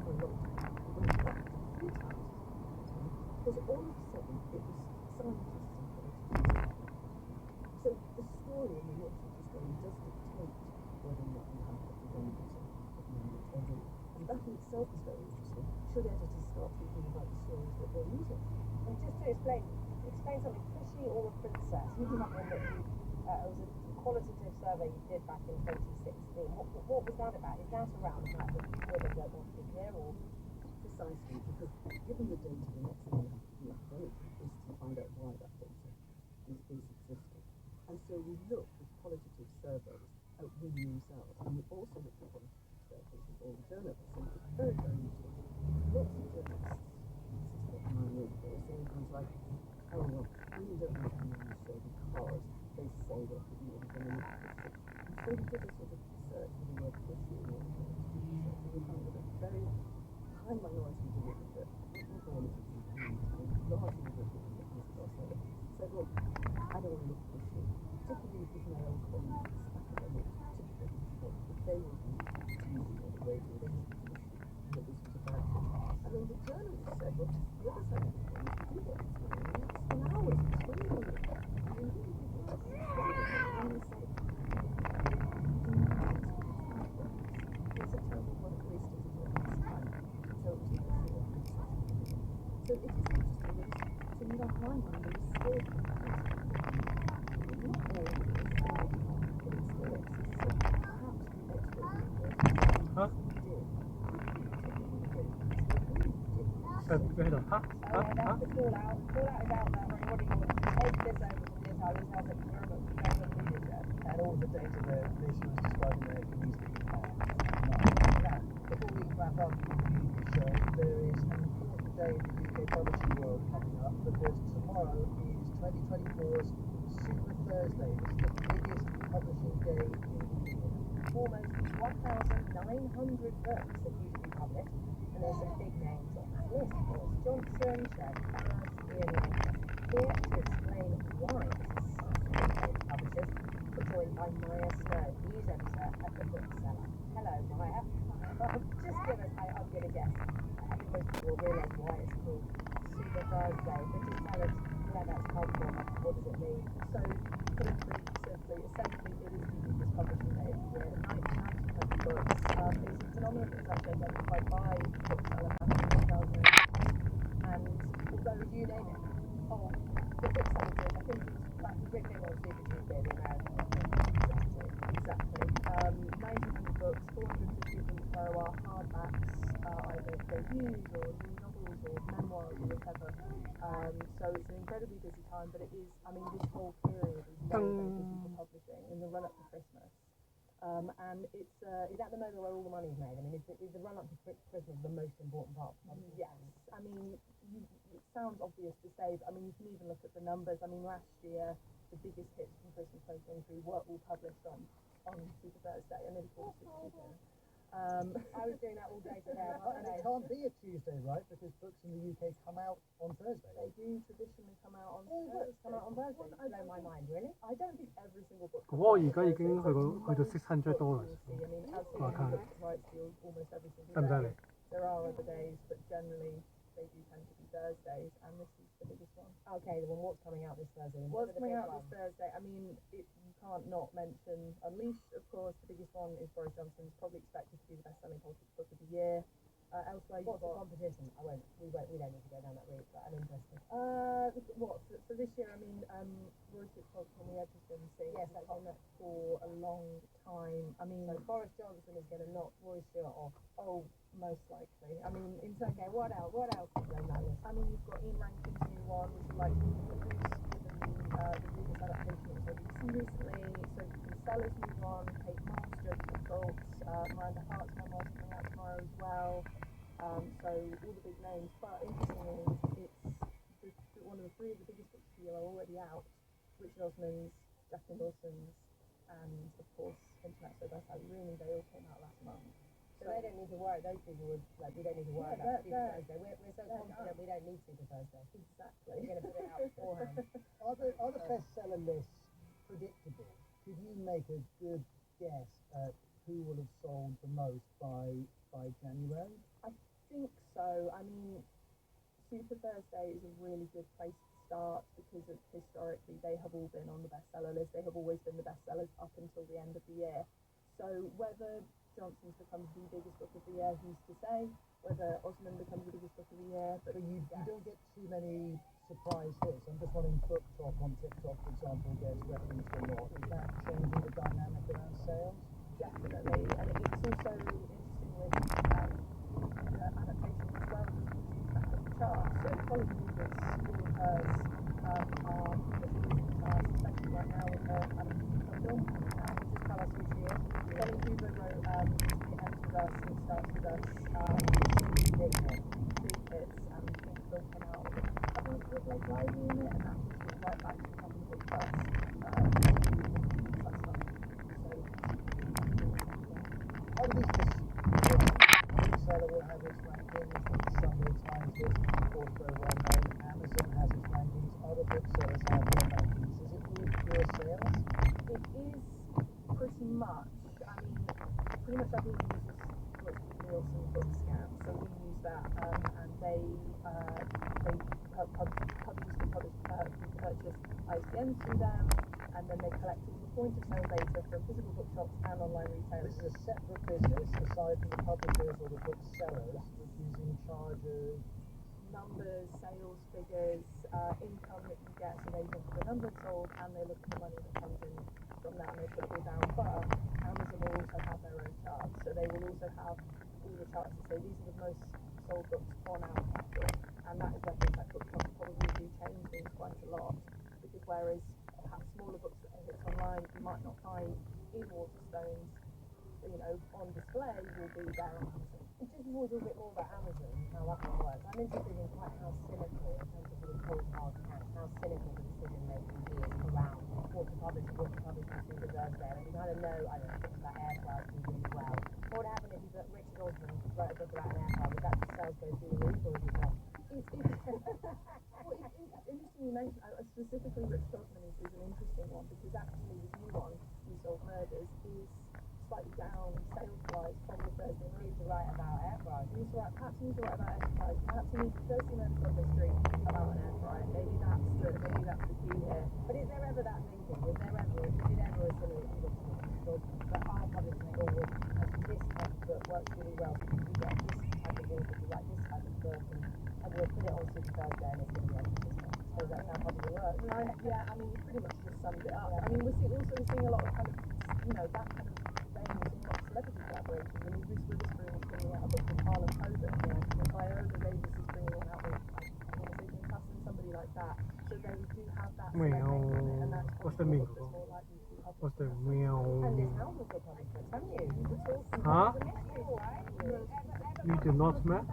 for a long time. all of a sudden it was scientists and politicians. So the story and the literature story does dictate whether or not you have a predominance of men or women. And that in itself is very interesting. Should editors start thinking about the stories that they're using? And just to explain something, Pushy or a princess, you have one that you, it was a qualitative survey you did back in 2016. What was that about? Is that around the fact that women don't want to be here, or? Precisely, because given the data, the next thing you have to do very is to find out why that data is existing. And so we looked with qualitative surveys at women themselves, and we also looked at qualitative surveys with all the journalists, and it's very, very interesting. Lots of journalists, this is what mine is, they were saying things like, oh well, women don't want to be on the show because they say that women are going to look pushy. And so we did a sort of search for the word pushy in all of those research, and we found that a very high minority of the women that not all of them largely the women that Mrs. Arcella said, well, I don't want to look pushy, particularly if male colleagues, academics, typically thought that they would be using on the radio, they would be pushy, and that this was a bad thing. And then the journalist said, well, the other side of the coin is we do get this money, and that's an hour's between them. I mean, really, people are and they say, it's a terrible waste of the journalist's time. So it was so it is interesting that it's in that mind there is still not all of it is still but it still exists. So perhaps the expert Huh? Go ahead on. Huh? Oh, yeah, that's the call out. Call out is out there for anybody who wants to take this over from this house. This house at And all the data that Lisa was describing there can easily be found. Now, before we wrap up, so there is an important day in the UK publishing world coming up, because tomorrow is 2024's Super Thursday. This is the biggest publishing day in the year. almost 1,900 books that used to be published, and there's some big names on that list. Boris Johnson, Shirley Bass, Ian Lang. Here to explain why this is such a big name for publishers, we're joined by Maya Snow, news editor at The Bookseller. Hello, Maya. Just give us, I'm going to guess, I think most people will realise why it's called Super Thursday, but just tell us where that's come from, what does it mean? So, put it pretty simply, essentially it is the biggest publishing day of the year. 90 books. It's a phenomenon that was actually identified by Bookseller back in 2008. And although you name it, Oh, the Bookseller group, I think it's like the big thing on Super Tuesday, the American one. exactly. 1,900 books, 450 of them per are hardbacks, either debuts or new novels or memoirs or whatever. So it's an incredibly busy time, but it is, I mean, this whole period is very, very busy for publishing in the run-up to Christmas. And it's Is that the moment where all the money's made? I mean, is the run-up to Christmas the most important part of publishing? yes, I mean, it sounds obvious to say, but I mean, you can even look at the numbers. I mean, last year, the biggest hits from Christmas 2023 were all published on Super Thursday, and nearly 46%. I was doing that all day today. And it can't be a Tuesday, right? Because books in the UK come out on Thursday. They do traditionally come out on Thursday. Thursday. Come out on Thursday. I Blow my mind, really. I don't think every single book. 그거而家已經去到$600 I mean, as someone who looks at rights deals almost every single 땀자리. day, there are other days, but generally they do tend to be Thursdays, and this is the biggest one. Okay, well, what's coming out this Thursday? What's The coming big out one. this Thursday? I mean, you can't not mention Unleashed, of course. The biggest one is Boris Johnson's, probably expected to be the best-selling politics book of the year. Elsewhere, you've What's the got competition? We don't need to go down that route, but I'm interested. what for this year? I mean, Rory Sixpence on the Edge has been saying Yes, that's on that for a long time. I mean, So Boris Johnson is going to knock Roy Stewart off. oh, most likely. I mean, in Okay, what else? What else is on that list? I mean, you've got Ian Rankin's new one, which is like who's given the Readers adaptation of BBC recently. Sophie Kinsella's new one, Kate Moss, Joseph Schultz, Miranda Hart's memoirs coming out tomorrow as well. So all the big names. But interestingly, it's one of the three of the biggest books of the year are already out. Richard Osman's, Jacqueline Wilson's, and of course Internet So That's How Rooney. They all came out last month. So they don't need to worry. Those people would we don't need to worry about Super Thursday. We're so confident we don't need Super Thursday. Exactly. We're going to put it out beforehand. Are the bestseller lists predictable? Could you make a good guess at who will have sold the most by January? I think so. I mean, Super Thursday is a really good place to start because historically they have all been on the bestseller list. They have always been the bestsellers up until the end of the year. So whether Johnson's becomes the biggest book of the year, who's to say? Whether Osman becomes the biggest book of the year, but you don't get too many surprise hits. I'm just wondering, Book Talk on TikTok, for example, gets referenced a lot. Is that changing the dynamic around sales? Definitely, and it's also interesting with the adaptation as well, back at the chart. So Colin Hoover's All of Hers are the charts, especially right now with her film coming out. Just tell us who she is. Colin Hoover wrote It Ends With Us and It Starts With Us. Big hits, and Pink film came out. I think with Blake Lively in it, and that was right back to the top of the book first. How do these bestseller will have its rankings? The Sunday Times list, of course, very well known. Amazon has its rankings. Other booksellers have their rankings. Is it all pure sales? It is pretty much. I mean, pretty much everyone uses what's called Nielsen Book Scan, so we use that, and they publishers can purchase ISBNs through them, and then they collect all the point of sale data from physical bookshops and online retailers. This is a separate business aside from the publishers or the booksellers, using charges, numbers, sales figures, income that you get. So they look at the number sold and they look at the money that comes in from that, and they put it all down. But Amazon will also have their own charts, so they will also have all the charts that say these are the most sold books on our platform, and that is where things like BookTok probably do change things quite a lot, because whereas perhaps smaller books that are hits online you might not find in Waterstones, on display, will be there on Amazon. Just before we talk a bit more about Amazon, how that one works, I'm interested in quite how cynical, in terms of the cold hard facts, how cynical the decision making is around what to publish on Super Thursday. And we kind of know, I don't know, books about aircraft do really well. What would happen if you got Richard Osman wrote a book about an aircraft? Would that sales go through the roof, or would it not? It's interesting you mentioned, specifically Richard Osman is an interesting one, because actually this new one, Unsolved Murders, is slightly down sales-wise from the Thursday He used to write about aircraft. Perhaps he needs to write about aircraft. Perhaps he needs to Thursday Murders on the Street about an aircraft. Maybe that's the key here. But is there ever that thinking? Is it ever a similar situation that our publishing forward as this type of book works really well? We get this type of author to write this type of book, and we'll put it on Super Thursday and it's going to be on consistent. So that's how publishing works. Yeah, I mean, you pretty much just summed it up. I mean, we're also seeing a lot of kind of, that kind of vein, we're seeing a lot of celebrity collaborations. I mean, Reese Witherspoon is bringing out a book with Harlan Coben, and Viola Davis is bringing one out with, I want to say, Jim Custon, somebody like that. So they do have that celebrity, and that's What's the mean? more likely to have. What's the meow? And this house was good public books, haven't you? Huh? You do not smell?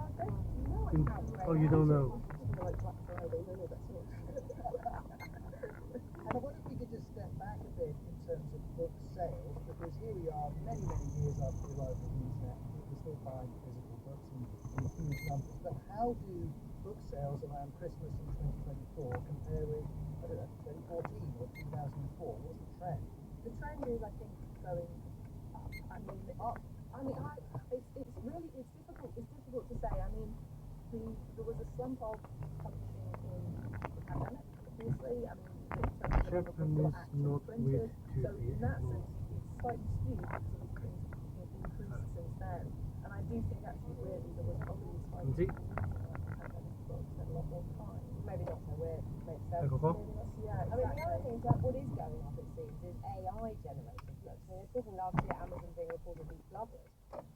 Oh, you don't know. I wonder if we could just step back a bit in terms of book sales, because here we are, many, many years after the arrival of the internet, people still buying physical books in huge numbers. But how do book sales around Christmas in 2024 compare with, I don't know, 2014 or 2004? What's the trend? The trend is, I think, going up. It's difficult to say. I mean, there was a slump of publishing in the pandemic, obviously. I mean, Japanese not with so in that sense, it's slightly skewed because of things increased since then. And I do think actually weirdly there was probably slightly pandemic books and a lot more time. Maybe not so weird. Makes sense. There you go. Yeah, I mean, the other thing is that what is going up, it seems, is AI generated books. I mean, we're talking last year, Amazon being reportedly flooded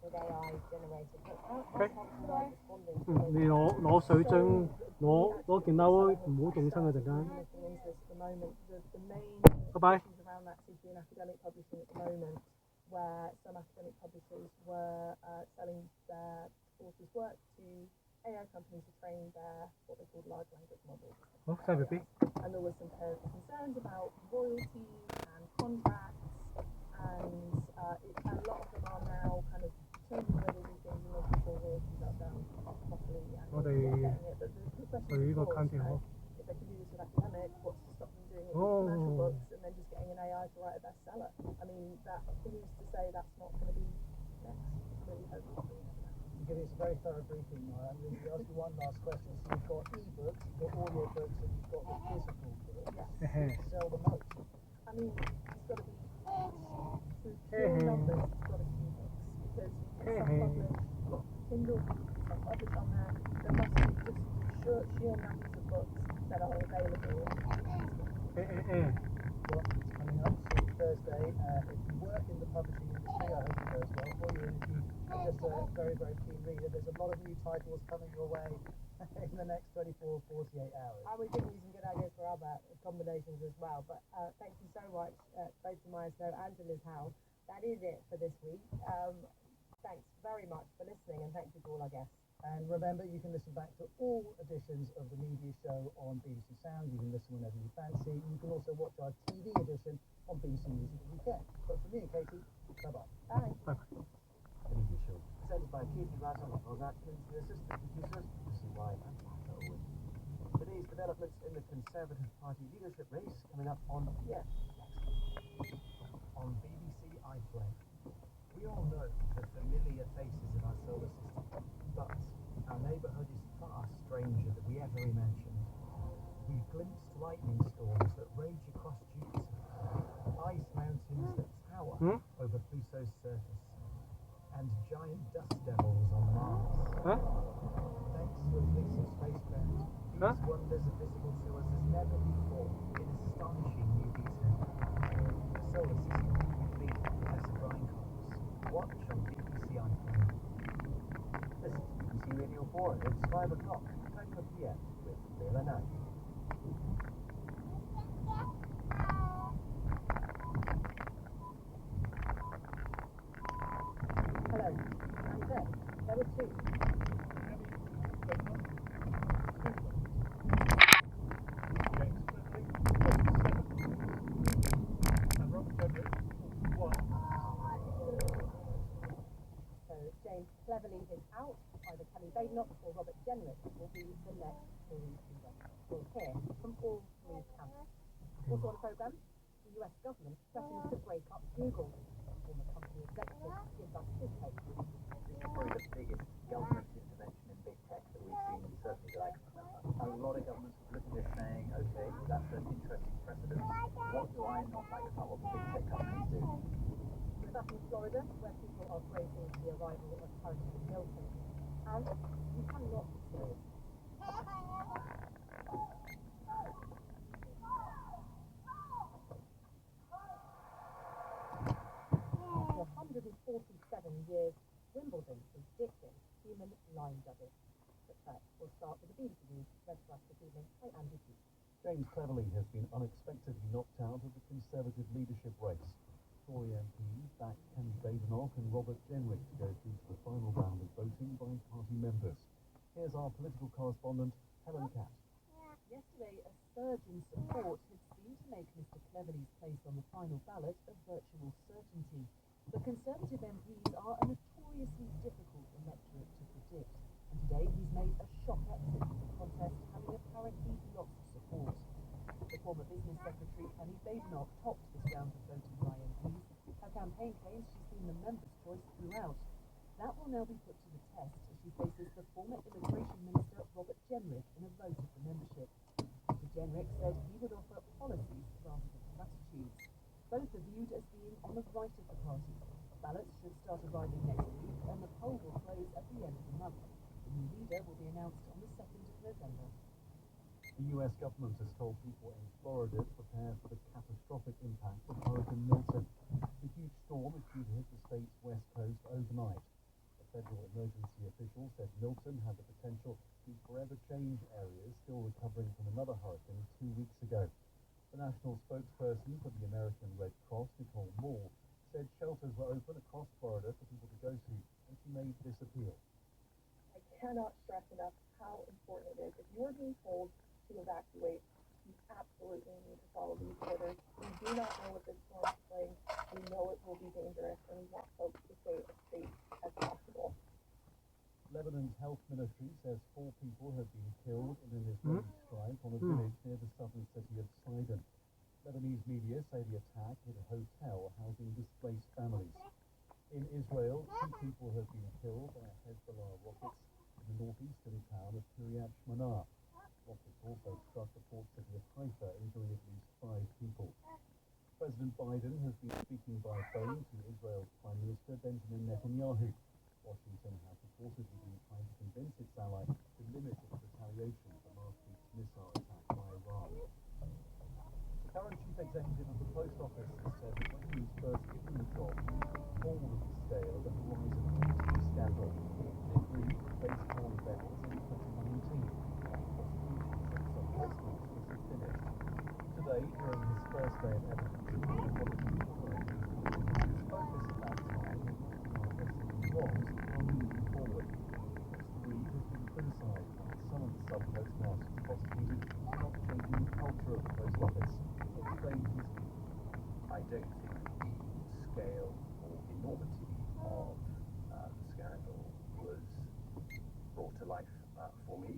with AI generated books. How popular are responding to those? 攞水樽，攞件褸，唔好凍親啊陣間。 Looking into this at the moment, the main Bye-bye. issues around that seem to be in academic publishing at the moment, where some academic publishers were selling their authors' work to AI companies to train their what they called large language models. 好，晒 BB。 And there was some concerns about royalties and contracts, and a lot of them are now kind of changing the way they do things and making sure royalties are done properly. And我哋but the question去呢個is, of course, canteen 好。 if they can do this with academic, what's to stop them doing it with commercial Oh. books and then just getting an AI to write a bestseller? I mean, who's to say that's not going to be next? I really hope it's not. give you a very thorough briefing, Maya. I'm going to ask you one last question. So you've got e-books, you've got audiobooks, and you've got the physical books. Hey. Sell the most. I mean, it's got to be through pure numbers. It's got to be books because you can self-publish Kindle, you can self-publish on there. There must be just sheer numbers of books that are available. Well, it's coming up soon, Thursday. If you work in the publishing industry, I hope it goes well for you. And if you are just a very, very keen reader, there's a lot of new titles coming your way in the next 24, 48 hours. I was giving you some good ideas for other combinations as well, but thank you so much, both to Maya Snow and to Liz Howe. That is it for this week. Thanks very much for listening, and thank you to all our guests. And remember, you can listen back to all editions of the media show on BBC Sound. You can listen whenever you fancy. You can also watch our TV edition on BBC Music UK. But for me and Katie, bye-bye. Bye. The media show, presented by Katie Razzle and Rose Atkins, the assistant producers, Lucy White and Martha Owen. Today's developments in the Conservative Party leadership race coming up on next. On BBC iPlayer. We all know the familiar faces of our solar system, but our neighbourhood is far stranger than we ever imagined. We've glimpsed lightning storms that rage across Jupiter, ice mountains that tower over Pluto's surface, and giant dust devils on Mars. Thanks to a fleet of spacecraft, these wonders are visible to us as never before in astonishing new detail. The solar system with me, Professor Brian Cox. Watch on BBC iPlayer. Listen to BBC Radio 4 at 5 o'clock, 20 p.m. with Leila Nagy. Hello. And there were two. James Cleverly is out. Either Kelly Badenoch or Robert Jenrick will be the next Tory leader. We'll hear from all three camps. Also on the programme, the US government threatens to break up Google. Former company executive gives us his take. This is probably the biggest government intervention in big tech that we've seen, certainly that I can remember. A lot of governments have looked at this saying, okay, that's an interesting precedent. What do I not like about what the big tech companies do? We're back in Florida, where people are bracing for the arrival of Hurricane Milton. And we cannot be serious. After 147 years, Wimbledon is ditching human line judges. But first, we'll start with the BBC News, read to us this evening by Andy Keith. James Cleverly has been unexpectedly knocked out of the Conservative leadership race. Tory MPs backed Kenny Badenoch and Robert Jenrick to go through to the final round of voting by party members. Here's our political correspondent, Helen Catt. Yesterday, a surge in support had seemed to make Mr Cleverly's place on the final ballot a virtual certainty. But Conservative MPs are a notoriously difficult electorate to predict, and today he's made a shock exit from the contest, having apparently lost support. The former business secretary Kenny Badenoch topped this round of voting by MPs. Her campaign claims she's been the member's choice throughout. That will now be put to the test as she faces the former immigration minister Robert Jenrick in a vote of the membership. Mr Jenrick said he would offer policies rather than platitudes. Both are viewed as being on the right of the party. Ballots should start arriving next week, and the poll will close at the end of the month. The new leader will be announced on the 2nd of November. The US government has told people in Florida to prepare for the catastrophic impact of Hurricane Milton. The huge storm is due to hit the state's west coast overnight. A federal emergency official said Milton had the potential to forever change areas still recovering from another hurricane 2 weeks ago. The national spokesperson for the American Red Cross, Nicole Moore, said shelters were open across Florida for people to go to, and she made this appeal. I cannot stress enough how important it is. If you are being told to evacuate, you absolutely need to follow these orders. We do not know what this storm is bring. We know it will be dangerous, and we want folks to stay as safe as possible. Lebanon's health ministry says 4 people have been killed in an Israeli strike on a village near the southern city of Sidon. Lebanese media say the attack hit a hotel housing displaced families. In Israel, 2 people have been killed by Hezbollah rockets in the northeasterly town of Kiryat Shmona. Rockets also struck the port city of Haifa, injuring at least 5 people. President Biden has been speaking by phone to Israel's Prime Minister Benjamin Netanyahu. Washington has reportedly been trying to convince its ally to limit its retaliation for last week's missile attack by Iran. The current chief executive of the Post Office has said that when he was first given the job, he told of the scale of the Horizon Honesty scandal. They agreed to face more levels in 2019, after prosecutions of some personal was finished. Today, during his first day of evidence in the Republican Party, his focus at that time on recognizing wrongs are moving forward. Mr. Reed has been criticised by some of the sub-postmasters prosecuted for not changing the culture of the post office. He explained his view. I don't think the scale or enormity of the scandal was brought to life for me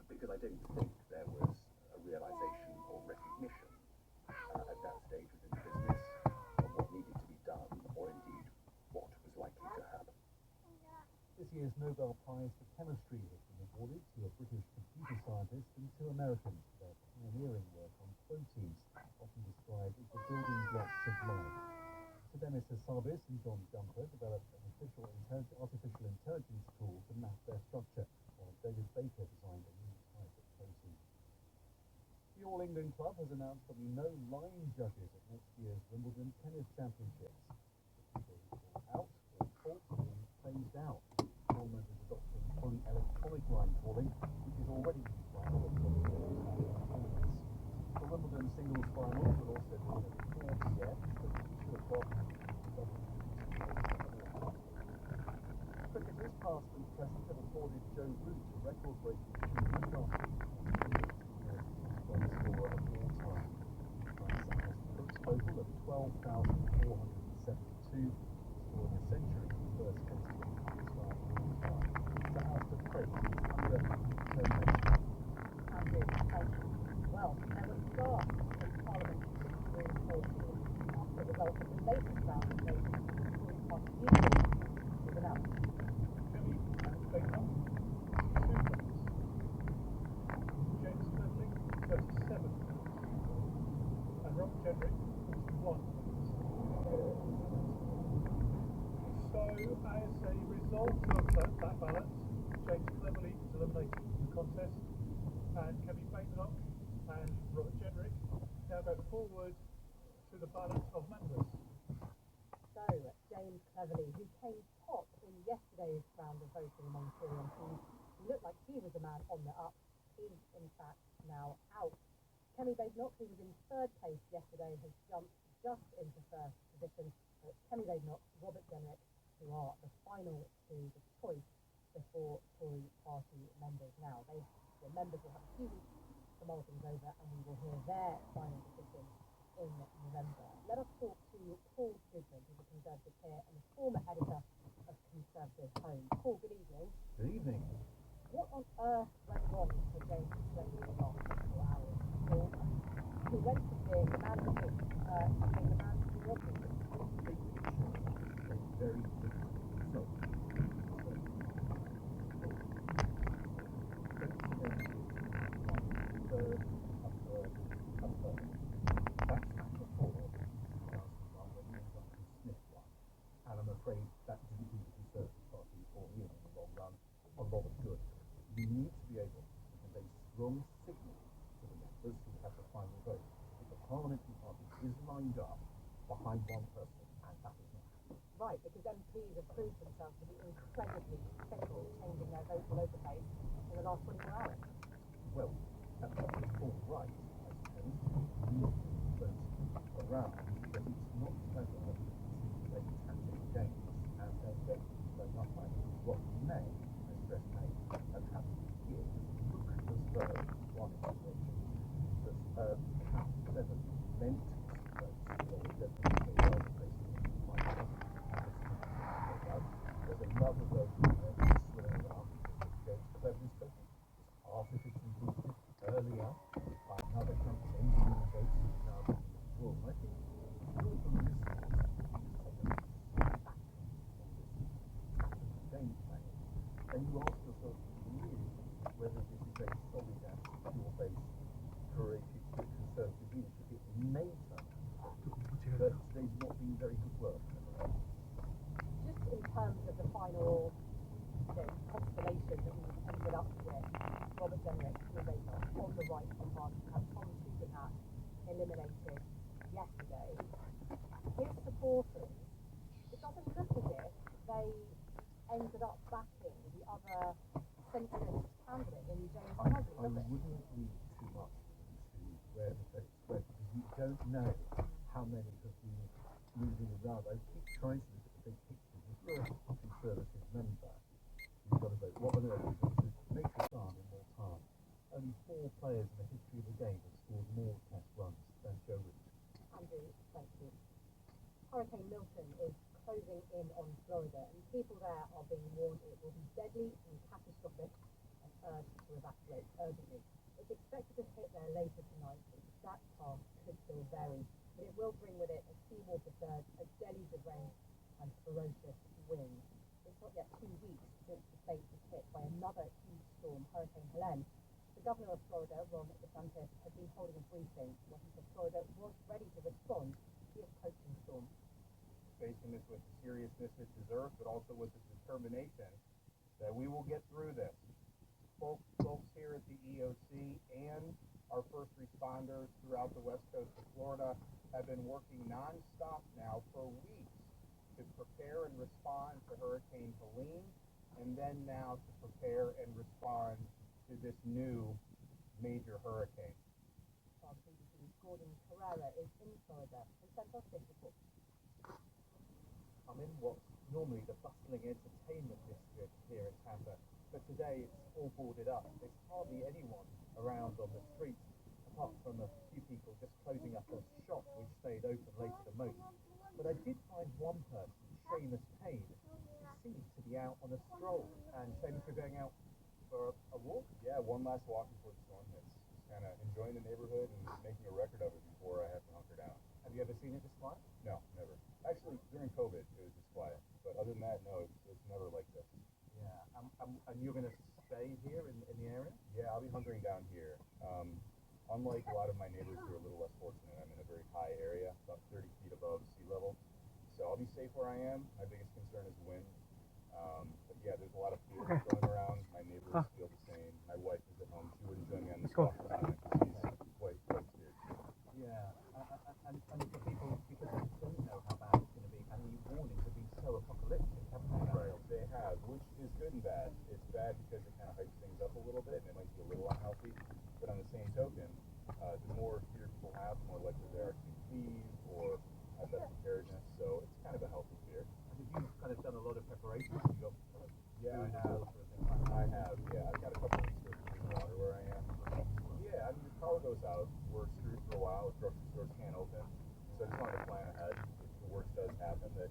because I don't think there was a realization or recognition at that stage within the business of what needed to be done or indeed what was likely to happen. This year's Nobel Prize for Chemistry has been awarded to a British computer scientist and 2 Americans for their pioneering work on proteins, often described as the building blocks of life. Sir Demis Hassabis and John Jumper developed an artificial intelligence tool to map their structure, while David Baker designed a new type of protein. The All England Club has announced there'll be no line judges at next year's Wimbledon Tennis Championships. The people who fall out will report being phased out. The tournament is adopting fully electronic line calling, which is already used by other tournaments. The Wimbledon singles final will also be at 4 p.m. at 2 o'clock. Cricketers past and present have afforded Joe Root a record-breaking 200 after run scorer of all time. Brooks' total of 12,472, scoring a century in the first test of all time. The House of Praise is under determination. Well, there was start in Parliament in 2014 after the result of the latest round of voting Tory party leadership was announced. James Cleverly, 37, and Robert Jedrick, 41. So, as a result of that ballot, James Cleverly is eliminated from the contest, and Kevin Badenoch and Robert Jedrick now go forward to the ballot of members. So, James Cleverly, who came top in yesterday's round of voting among Tory MPs, looked like he was the man on the up, is in fact now out. Kemi Badenoch, who was in 3rd place yesterday, has jumped just into 1st position. Kemi Badenoch, Robert Jenrick, who are the final to the choice before Tory party members now. The members will have a few weeks to mull things over, and we will hear their final decision in November. Let us talk to Paul Goodman, who's a Conservative peer and a former editor of Conservative Home. Paul, good evening. Good evening. What on earth went wrong for James Cleverly in the last 24 hours? Paul, he went from being the man of the pitch to being the man who wasn't. Big picture is a very different result. That's before 2001 when Duncan Smith won. And I'm afraid that didn't do the Conservative Party or him in the long run a lot of good. You need to be able to convey strong signal to the members who have the final vote. If the parliamentary party is lined up behind one person, and that is not happening. Right, because MPs have proved themselves to be incredibly fickle, changing their votes all over the place in the last 24 hours. Well, that's not just all right, I suppose. You need to vote around, but it's not clever to play tactic games and then get blown up by what may, I stress may, have happened here. Look as though one situation that perhaps 7 meant votes or definitely well basically might have. There's another vote swimming around because James Cleverly's vote was artificially boosted earlier by another campaign in the votes that now being withdrawn. I think deteriorated to Conservative leadership. It may turn out, but they've not been very good work. Just in terms of the final constellation that we ended up with, Robert Jenrick, on the right from Party, had Tom Tugendhat eliminated yesterday. His supporters, it doesn't look as if they ended up backing the other centrist candidate in James Cleverly, I does it? wouldn't read too much into where the votes went because you don't know how many have been moving around. I keep trying to look at the big picture. If you're a Conservative member, you've got to vote. What on earth is going to make the time in more time? Only 4 players in the history of the game have scored more test runs than Joe Root. Andrew, thank you. Hurricane Milton is closing in on Florida, and people there are being warned it will be deadly and catastrophic and urged to evacuate urgently. It's expected to hit there later tonight, but the exact path could still vary, but it will bring with it a seawater surge, a deluge of rain, and ferocious winds. It's not yet 2 weeks since the state was hit by another huge storm, Hurricane Helene. The governor of Florida, Ron DeSantis, has been holding a briefing where he said Florida was ready to respond to the approaching storm. Facing this with the seriousness it deserves, but also with the determination that we will get through this. Folks here at the EOC and our first responders throughout the west coast of Florida have been working nonstop now for weeks to prepare and respond to Hurricane Helene, and then now to prepare and respond to this new major hurricane. Our BBC's Gordon Carrera is in Florida and sent us this report. I'm in what's normally the bustling entertainment district here in Tampa, but today it's all boarded up. There's hardly anyone around on the streets, apart from a few people just closing up a shop which stayed open later than most. But I did find one person, Seamus Payne, who seemed to be out on a stroll. And Seamus, you're going out for a walk? Yeah, one last walk before the storm hits. Just kind of enjoying the neighborhood and making a record of it before I have to hunker down. Have you ever seen it this quiet? No, never. Actually, during COVID, it was just quiet. But other than that, no, it's never like this. Yeah. And you're going to stay here in the area? Yeah, I'll be hunkering down here. Unlike a lot of my neighbors who are a little less fortunate, I'm in a very high area, about 30 feet above sea level. So I'll be safe where I am. My biggest concern is wind. But yeah, there's a lot of fear going around. My neighbors feel the same. My wife is at home. She wouldn't join me on this call because she's quite scared. Yeah. And for people, because they don't know how bad it's going to be, and the warnings have been so apocalyptic, haven't they? Right, they have, which is good and bad. It's bad because it kind of hypes things up a little bit, and it might be a little unhealthy. But on the same token, the more fear people have, the more likely they are to leave or have that preparedness. So it's kind of a healthy fear. And you've kind of done a lot of preparation. You've got Yeah, food I and have. water and things like that. I have, yeah. I've got a couple weeks of food and water where I am. Yeah, I mean, the power goes out. We're screwed for a while. Grocery stores can't open. So I just wanted to plan ahead. If the worst does happen, that,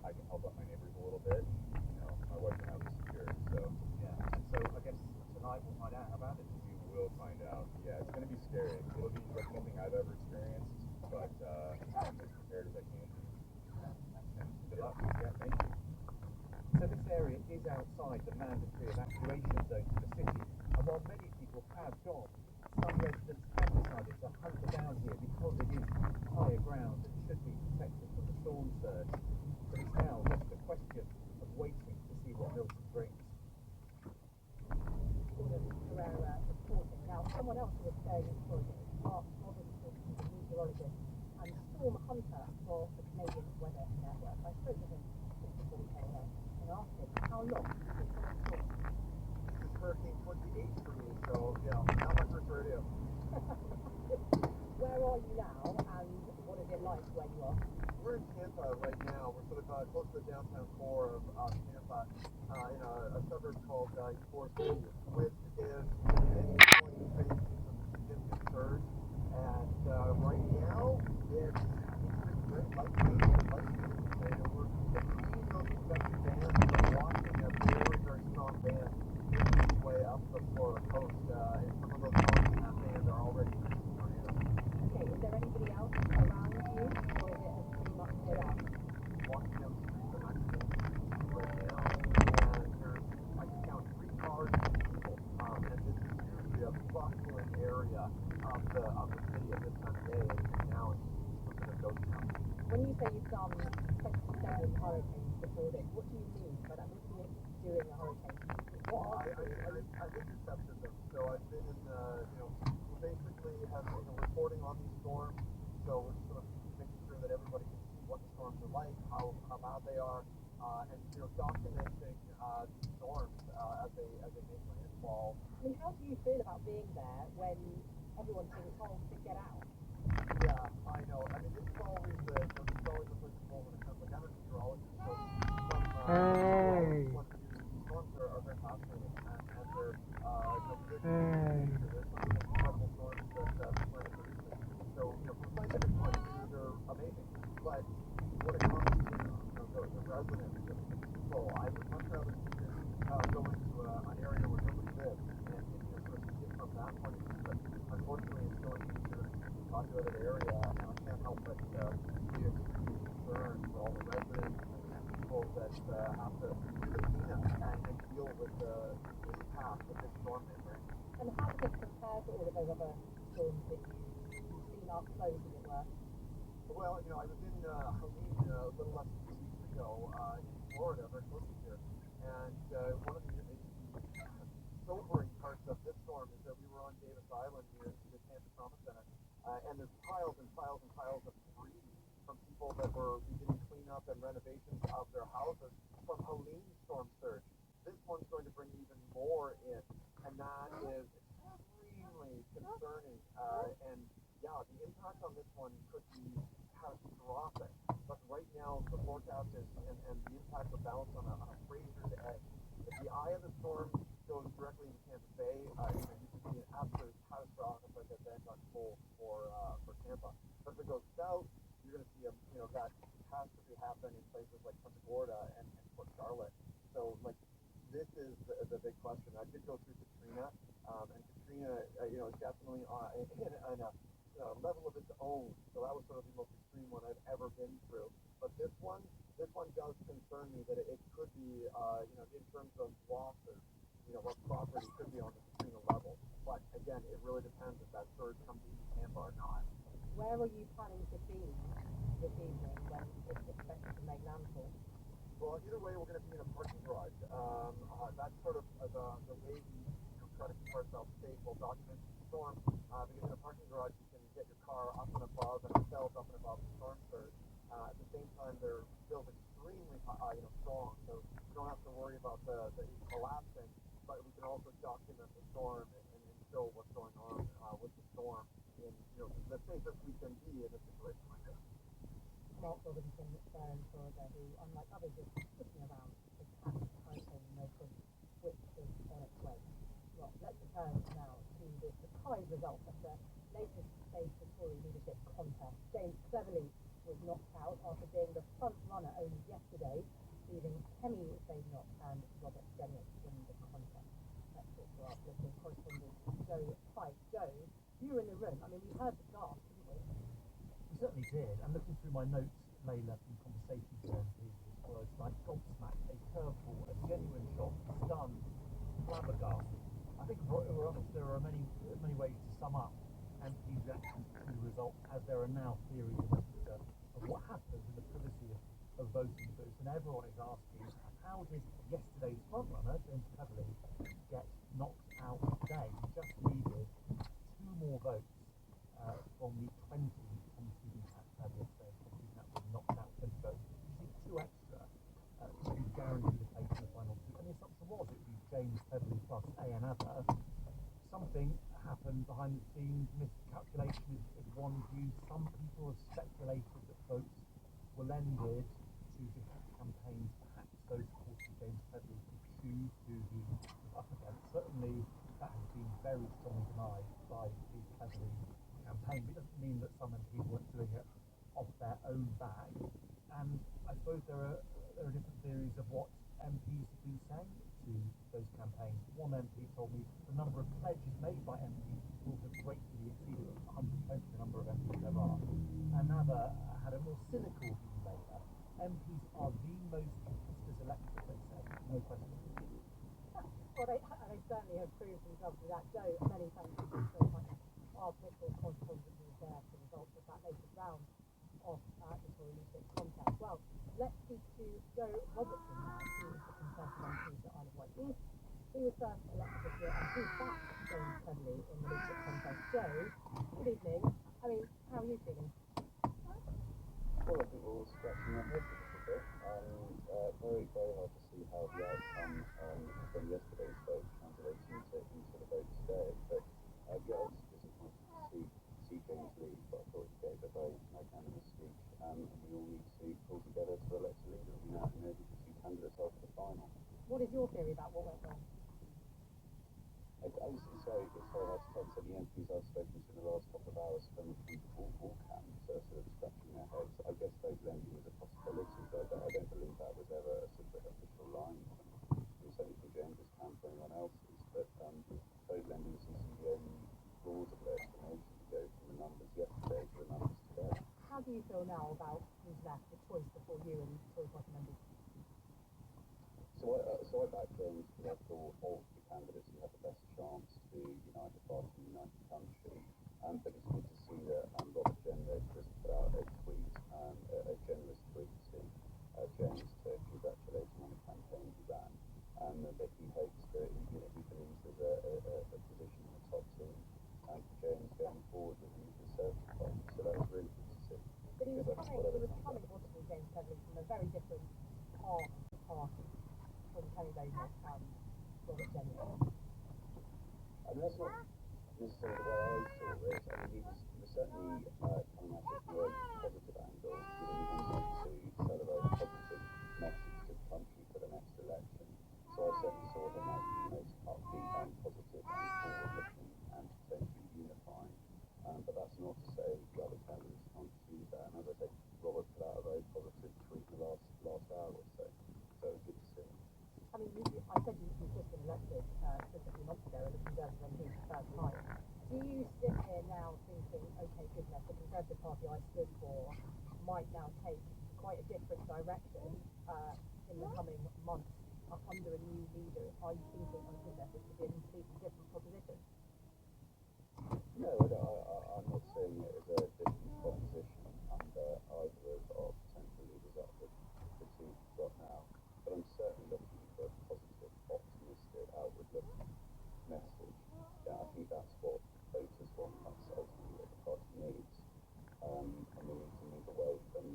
I can help out my neighbors a little bit. My wife and I will secure. So, Yeah. And so I guess tonight we'll find out about it. we will find out. Yeah, it's going to be scary. It'll be like nothing I've ever experienced, but I'm as prepared as I can be. Good luck. Yeah, thank you. So this area is outside the mandatory evacuation zone for the city, and while many people have gone, some residents have decided to hunker down here because it is higher ground and should be protected from the storm surge. But it's now just a question of waiting to see what Milton brings. Gordon Carrera reporting. Now, someone else who is staying in Florida is Mark Robinson, who's a meteorologist and storm hunter for the Canadian Weather Network. I spoke to him just before we came here and asked him how long he's been on the storm. This is Hurricane 28 for me, so not my first rodeo. Where are you now, and what is it like where you are? We're in Tampa right now. We're sort of close to the downtown core of Tampa, in a suburb called Forest City, which is at any point facing some significant surge. And right now, it's great. And we're seeing those convective bands and watching a very strong band making its way up the Florida coast. And some of those songs in that band are already producing tornadoes. Okay, is there anybody else around you, or is it pretty much cleared out? Walking down the street, I'm actually right now, and I can count 3 cars and people, and this is usually a bustling area. area of the city at this time of day, and now it's a bit of ghost town. When you say you've done 27 hurricanes before this, what do you mean by that? What do you mean during a hurricane? What are I've intercepted them, so I've been in we basically have reporting on these storms, so we're sort of making sure that everybody can see what the storms are like, how bad they are, and documenting these storms as they make landfall. I mean, how do you feel about being there when everyone's being told to get out? Yeah, I know. I mean, it's always the place to go when it comes. Like, I'm a meteorologist, so Hey. storms are very fascinating, and they're Hey. there's some of the most incredible storms that the planet produces. So, from a scientific point of view, they're amazing. But when it comes to the residents of the people, I would much rather see this go into an area where nobody lives, and sort of see it from that point of view. But unfortunately, it's going into a populated area, and I can't help but be extremely concerned for all the residents and people that have to do the cleanup and deal with the impact of this storm may bring. And how does this compare to all of those other storms that you've seen up close, as it were? Well, I was in Helene a little less than 2 weeks ago in Florida, very close to here, and one of the sobering parts of this storm is that we were on Davis Island near the Tampa Trauma Center, and there's piles and piles and piles of debris from people that were beginning cleanup and renovations of their houses from Helene's storm surge. This one's going to bring even more in, and that is extremely concerning. And yeah, the impact on this one could be catastrophic. But right now, the forecast is, and the impact will bounce on a razor's edge. If the eye of the storm goes directly into Tampa Bay, you could see an absolute catastrophic event unfold for Tampa. But if it goes south, you're going to see that catastrophe happen in places like Punta Gorda and Port Charlotte. So this is the big question. I did go through Katrina, and Katrina, is definitely in a level of its own. So that was sort of the most extreme one I've ever been through. But this one does concern me that it could be, in terms of losses, what property could be on the Katrina level. But again, it really depends if that surge comes into Tampa or not. Where are you planning to be this evening when it's expected to make landfall? Well, either way, we're going to be in a parking garage. That's sort of the way we try to keep ourselves safe while documenting the storm. Because in a parking garage, you can get your car up and above and cells up and above the storm surge. At the same time, they're still extremely strong, so we don't have to worry about the collapsing. But we can also document the storm and show what's going on with the storm in the safest we can be in a situation like this. Mark Robinson, fair and Florida, who, unlike others, is looking around to catch hurricane Milton, which is on its way. Well, let's return now to the surprise result at the latest stage the Tory leadership contest. James Cleverly was knocked out after being the front runner only yesterday, leaving Kemi Badenoch and Robert Jenrick in the contest. Let's talk to our political correspondent, Joe Pike. Joe, you were in the room. I mean, we heard the gasp, didn't we? We certainly did. And looking through my notes, Layla, from conversations with MPs, words like gobsmacked, a curveball, a genuine shock, stunned, flabbergasted. I think there are many ways to sum up MPs' reactions to the result, as there are now theories of what happens in the privacy of voting booths. And everyone is asking, how did yesterday's frontrunner, James Cleverly, get knocked out today? He just needed 2 more votes from the 20 MTV had yesterday. MTV had been knocked out 20 votes. You see 2 extra to guarantee the place in the final 2. And the assumption was it would be James Cleverly plus another. Something happened behind the scenes. Miscalculation is one view. Some people have speculated that votes were lended to different campaigns. Perhaps those supporting James Cleverly could choose who he was up against. Certainly, that has been very strongly denied by the Cleverly campaign. But it doesn't mean that some MPs weren't doing it off their own back. And I suppose there are different theories of what MPs have been saying to those campaigns. One MP told me the number of pledges made by MPs will have greatly exceeded 120 the number of MPs there are. Another had a more cynical view later. MPs are the most contentious electorate, they said, no question. Well, they certainly have proved themselves with that. Joe, many thanks so much are political consequences there as a result of that latest round of the Tory leadership contest. Well, let's speak to Joe Robertson now, who is the Conservative MP for Isle of Wight East. He was first elected this year and he backed James Cleverly in the leadership contest. Joe, good evening. I mean, how are you feeling? Well, I think we're all scratching our heads a little bit. Very, very hard to see how the outcome from yesterday's vote translates into the vote today. But yeah, I was disappointed to see James leave, but I thought he gave a very magnanimous speech, and we all need to pull together to elect a leader. We now know who the two candidates are for the final. What is your theory about what went wrong? It's very hard to tell. So the MPs I've spoken to in the last couple of hours from all camps are sort of scratching their heads. I guess vote lending was a possibility, but I don't believe that was ever a sort of official line from certainly from James's camp or anyone else's. But vote lending seems to be the only plausible explanation to go from the numbers yesterday to the numbers today. How do you feel now about who's left, the choice before you and Tory party members? So I back James because I thought of the candidates who have the best chance to unite the party and unite the country. But it's good to see that Robert Jenrick has put out a tweet, a generous tweet to James to congratulate him on the campaign he ran, and that he hopes that he believes there's a position in the top team for James going forward within the Conservative Party. So that was really good to see. But he was coming, wasn't he, James Cleverly, from a very different part of the party from Kenny Baker and Robert Jenrick. I mean, that's not necessarily the way I saw it. I mean, he was certainly coming at it from a positive angle. He wanted to sell a very positive message to the country for the next election. So I certainly saw him as upbeat and positive and forward-looking and potentially unifying. But that's not to say the other candidates can't achieve that. And as I said, Robert put out a very positive tweet in the last hour or so. So it was good to see. I mean, I said you've just been elected just a few months ago as a Conservative MP for the first time. Do you sit here now thinking, okay, goodness, the Conservative Party I stood for might now take quite a different direction in the coming months under a new leader? Are you thinking, oh goodness, this could be a completely different proposition? No, I'm not saying it as a different proposition under either of our potential leaders up the two we've got now. But I'm certainly looking for a positive, optimistic, outward-looking message. Yeah, I think that's what voters want. That's ultimately what the party needs. And we need to move away from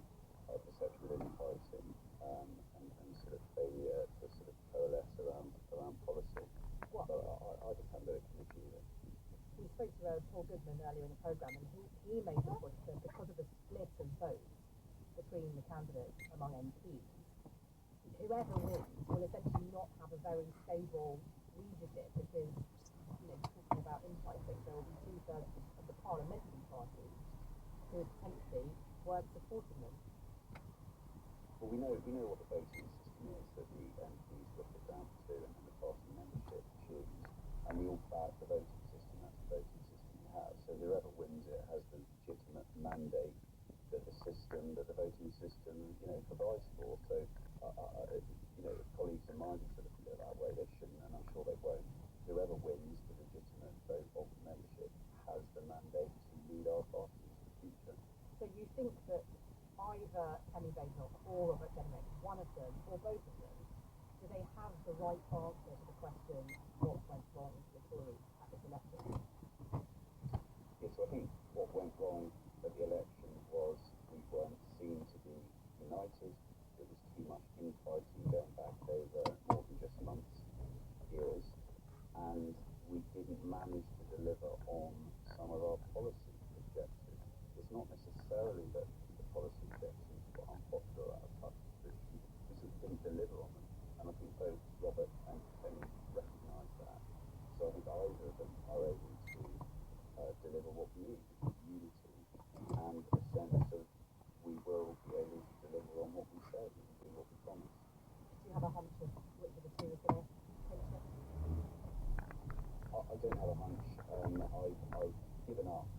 perception of infighting and sort of failure to sort of coalesce around policy. But either candidate can achieve it. We spoke to Paul Goodman earlier in the programme, and he made the point that because of the split of votes between the candidates among MPs, whoever wins will essentially not have a very stable leadership because, talking about infighting, there will be two-thirds of the parliamentary party who potentially weren't supporting them. Well, we know what the voting system is that the MPs look it down to and the party membership choose. And we all back the voting system. That's the voting system we have. So whoever wins it has the legitimate mandate that the voting system, provides for. So, if colleagues of mine who sort of feel that way, they shouldn't, and I'm sure they won't. Whoever wins the legitimate vote of the membership has the mandate to lead our party into the future. So you think that either Kenny Baker or Robert Jenrick, one of them or both of them, do they have the right answer to the question what went wrong for the Tories at this election? Yes, so I think what went wrong at the election was we weren't seen to be united. It was too much infighting going back over more than just months, years, and we didn't manage to deliver on some of our policy objectives. It's not necessarily that the policy objectives were unpopular out of touch, but we didn't deliver on them. And I think both Robert and Kenny recognise that. So I think either of them are able to deliver what we need, unity, and a sense of we will be able to deliver on what we said and do what we promised. Do you have a hunch of which of the two is going to clinch it? I don't have a hunch. I've given up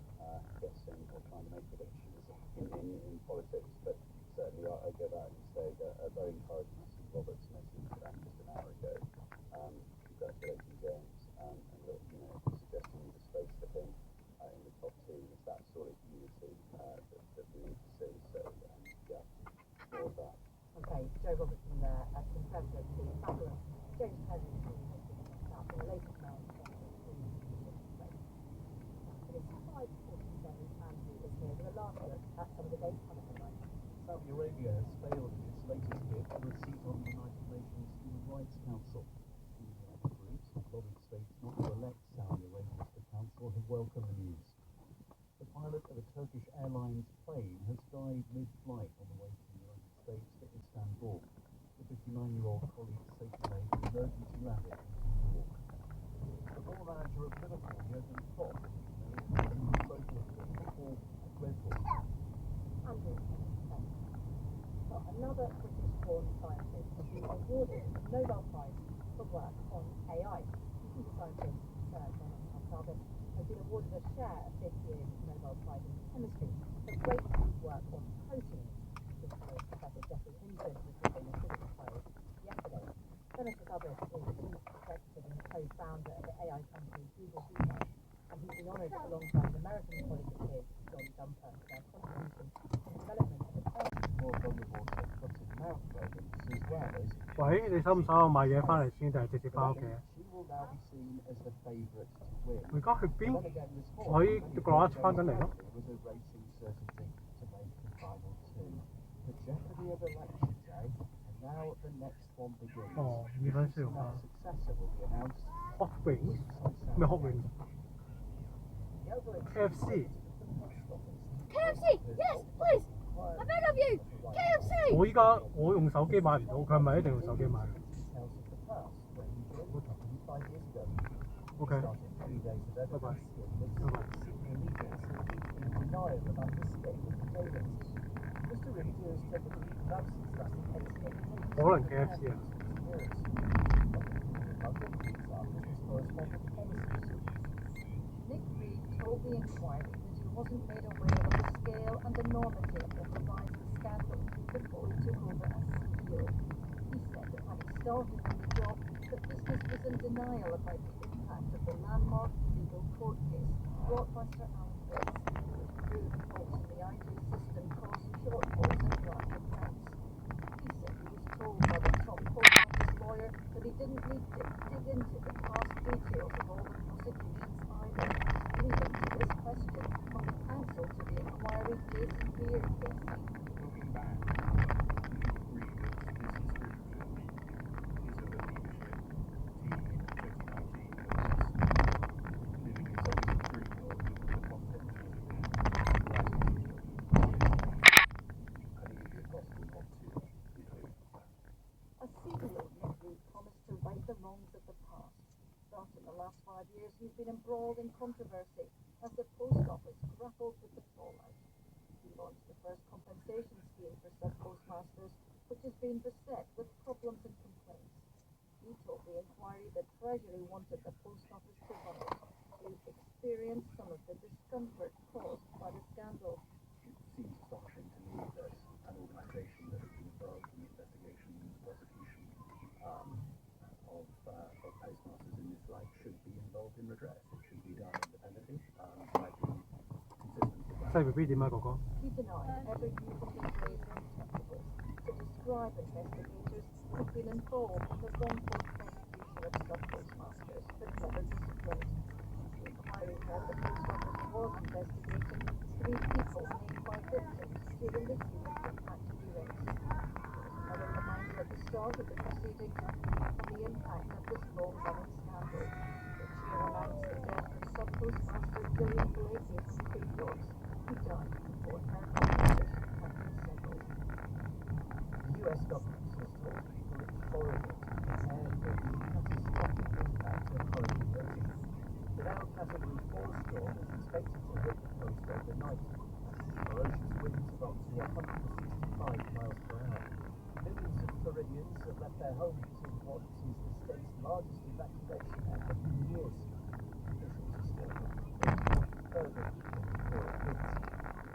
guessing or trying to make predictions in politics, but certainly I go back and say that very encouraging to see Robert's message just an hour ago, congratulating James, and suggesting the space for him in the top Joe Robertson there, a Conservative team, Babylon, James Cleverly team has been knocked out in the latest round of the race. But it's 5:47 and he is here with a last look at some of the dates coming tonight. Saudi Arabia has failed in its latest bid for a seat on the United Nations Human Rights Council. Human rights groups and lobbied states not to elect Saudi Arabia to the council have welcomed the news. The pilot of a Turkish Airlines plane has died mid-flight on the way from the United States to Istanbul. The 59-year-old colleague safely made an emergency landing in New York. The ball manager of Liverpool, Jurgen Klopp, named both Liverpool football and Red Bull. Andrew, well, another British-born scientist has been awarded the Nobel Prize for work on AI. The scientist, Sir Bernard Casaubon, has been awarded a share of this year's Nobel Prize in Chemistry for breakthrough work on proteins. This follows Professor Jeffrey Hinton, who was given the Physics Prize yesterday. Bernard Casaubon is the chief executive and co-founder of the AI company Google DeepMind, and he's been honoured alongside an American colleague of his, John Jumper, for their contribution to the development of the more vulnerable to foot-and-mouth rodents as well as 喂，你收唔收我買嘢翻嚟先，定係直接翻屋企啊？ she will now be seen as the favourite to win. 我而家去邊？ Then again, this 我喺 garage 翻緊嚟咯。 was a racing certainty to make the final two. The jeopardy of elections, eh? And now the next one begins. 哦，2分先用 Now 啊 the successor will be announced. Hot Wings 咩 Hot Wings？ KFC。 KFC, yes, please. I beg of you, KFC. 我依家我用手機買唔到，佢係咪一定用手機買 Details of the past when he joined the company 5 years ago. ？OK， Started 3 days of evidence Bye-bye. in Sydney leaders in denial about the scale of the failings. Mr. Richter has taken a leave of absence last week. 可能 KFC 啊。 Nick Reed told the inquiry that he wasn't made aware of the scale and enormity of the Verizon scandal before he took over as CEO. He said that when he started on the job, the business was in denial about the impact of the landmark legal court case brought by Sir Alan Bates. Proved faults in the IT system caused shortfalls in branch accounts. He said he was told by the top post-office lawyer that he didn't need to dig into the past details of all the prosecutions either, leading to this question from the counsel to the inquiry, Jason Beard, KC. Looking back, we agree that this description is of a leadership team in 2019 that was living in some degree of the context of the I think it is possible not to include that. As CEO, Nick Reed promised to right the wrongs of the past. But in the last 5 years, he's been embroiled in controversy as the post office grappled with the fallout. He launched the first compensation scheme for sub-postmasters, which has been beset with problems and complaints. He told the inquiry that Treasury wanted the post office to run it. He'd experienced some of the discomfort caused by the scandal. It seems astonishing to me that an organisation that has been involved in the investigation and prosecution of postmasters in this light should be involved in redress. It should be done independently. I've been consistent with that. 細 B B 點啊，哥哥？ He denied ever using his raised untouchables to describe investigators who'd been involved in the wrongful prosecution of sub-postmasters, but never disclosed. The inquiry heard the post office was investigating 3 people named by victims during the human impact hearings. Another reminder at the start of the proceedings on the impact of this long-running scandal. The chair announced the death of sub-postmaster Gillian Blakey from Cape York, who died before her compensation had been settled. The US government has told people in Florida to prepare for the catastrophic impact of Hurricane Rosie. The now Category 4 storm is expected to hit the coast overnight. Ferocious winds of up to 165 miles per hour. Millions of Floridians have left their homes in what is the state's largest evacuation effort in years. Officials are still looking further weakening before it hits.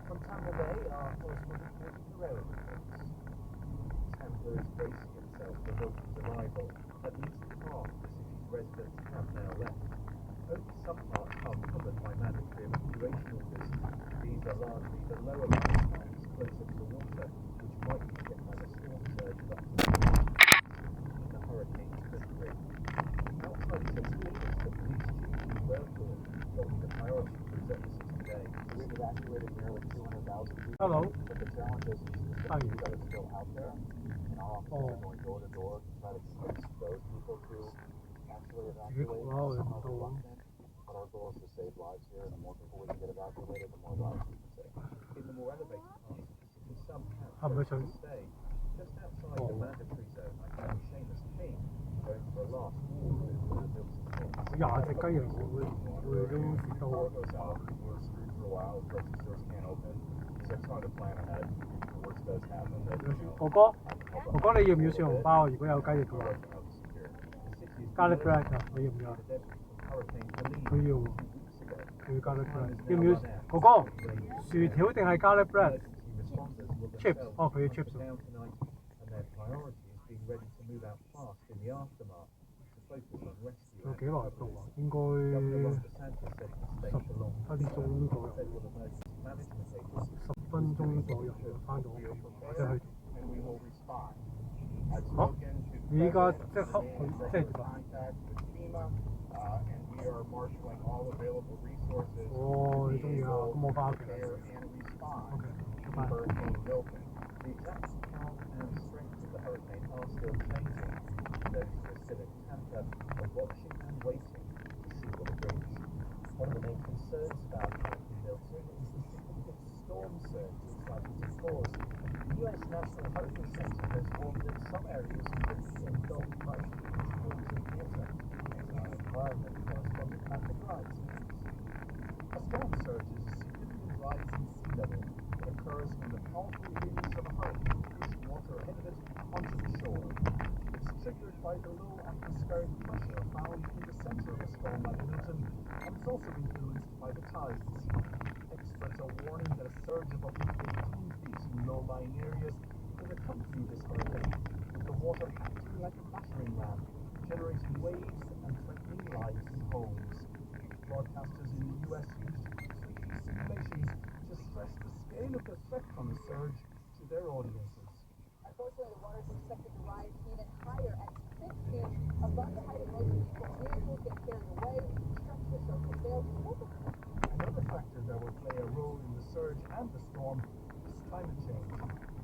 From Tampa Bay, our correspondent Jordan Carrera reports. Tampa is bracing itself for Rosie's arrival. At least half the city's residents have now left. Only some parts are covered by mandatory evacuation orders. These are largely the lower-lying towns closer to the water, which might be hit by the storm surge of up to we've evacuated nearly 200,000 people. Hello. But the challenge is the Hi. few that are still out there, and our officers are going door to door to try to convince those people to actually evacuate. Wow, Some are so- reluctant, but our goal is to save lives here, and the more people we can get evacuated, the more lives we can save. In the more elevated parts, in some How much camps, are- stay just outside the mandatory zone, like St. Seamus King, going for a last walk with the Milton 廿隻雞翼會都食到。 Cargo's out. We're screwed for a while. Grocery stores can't open. So trying to plan ahead. The worst does happen. That, you know, 哥哥你要唔要小籠包？如果有雞翼嘅話 open up secure. ，garlic bread 啊，你要唔要啊？ 佢要喎，佢要 garlic bread。要唔要？哥哥，薯條定係 garlic bread？chips， 哦，佢要 chips 喎。 and their priority is being ready to move out fast in the aftermath to focus on rescue. 有幾耐到啊？應該 Governor Ron DeSantis said to stay for long. 10分鐘左右， Federal Emergency Management Agency 10分鐘左右翻到屋企，或者去。 And we will respond. I've spoken to the 你依家 president, 即刻去，即係點啊？ contact with FEMA, and we are marshaling all available resources 哦，你 to 中意 be 啊？ able 咁我翻屋 to 企啦。 prepare and respond OK， to 拜拜。 Hurricane Milton. The exact path and strength of the hurricane are still changing. Those who are still in Tampa are watching and waiting to see what it brings. One of the main concerns about Hurricane Milton is the significant storm surge it's likely to cause. The US National Hurricane Center has warned that some areas could be engulfed by huge volumes of water. Our environment correspondent Patrick Wright says. A storm surge is a significant rise in sea level that occurs when the powerful winds of a hurricane push water ahead of it onto the shore. It's triggered by the low atmospheric pressure found in the center of a storm like Milton, and it's also influenced by the tides. Experts are warning that a surge of up to 15 feet in low-lying areas could accompany this hurricane, with the water acting like a battering ram, generating waves and threatening lives and homes. Broadcasters in the US used frequent simulations to stress the scale of the threat from the surge to their audiences. Unfortunately, the water is expected to rise even higher at 6 feet above the height of most people's vehicles get carried away, structures start to fail. Another factor that will play a role in the surge and the storm is climate change.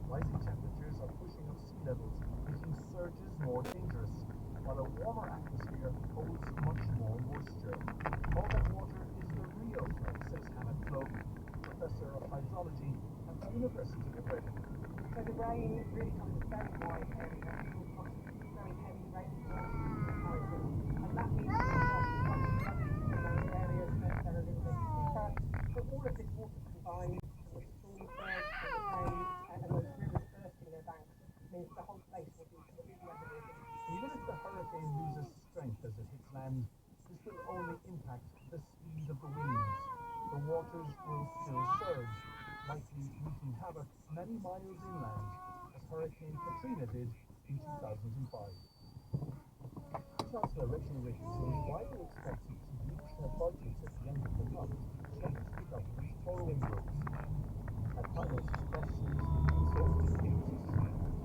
Rising temperatures are pushing up sea levels, making surges more dangerous, while a warmer atmosphere holds much more moisture. All that water is the real threat, says Hannah Cloak, professor of hydrology at the University of Reading. So the rain really comes very white and will cause very heavy rainfall and that means that in those areas that are a little bit deeper. But all of this water combined with the storm surge and the rain and those rivers bursting their banks means the whole place will be completely underwater. Even if the hurricane loses strength as it hits land, this will only impact the speed of the winds. The waters will still surge, likely wreaking havoc many miles inland, as Hurricane Katrina did in 2005. Chancellor Rachel Reeves is widely expected to reach her budget at the end of the month to change the government's borrowing rules. Her Prime Minister's press says the Conservative committees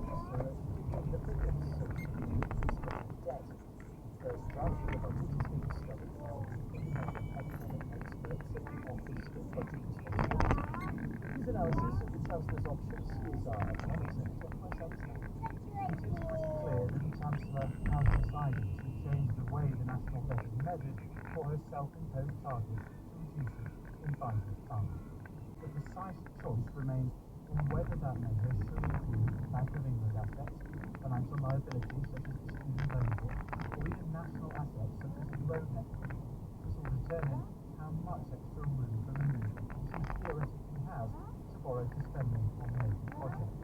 asked her to begin the figures so she can increase government debt. The first draft of the budget is being studied now with independent economic experts at the Office of Budget Responsibility. His analysis of the Chancellor's options is our economic sector, myself. It is pretty clear that the Chancellor has decided to change the way the national debt is measured for her self-imposed target to reduce it in 5 years' time. The precise choice remains in whether that measure should include Bank of England assets, financial liabilities such as the student loan book, or even national assets such as the road network. This will determine how much extra room for maneuver she theoretically has to borrow for spending on major projects.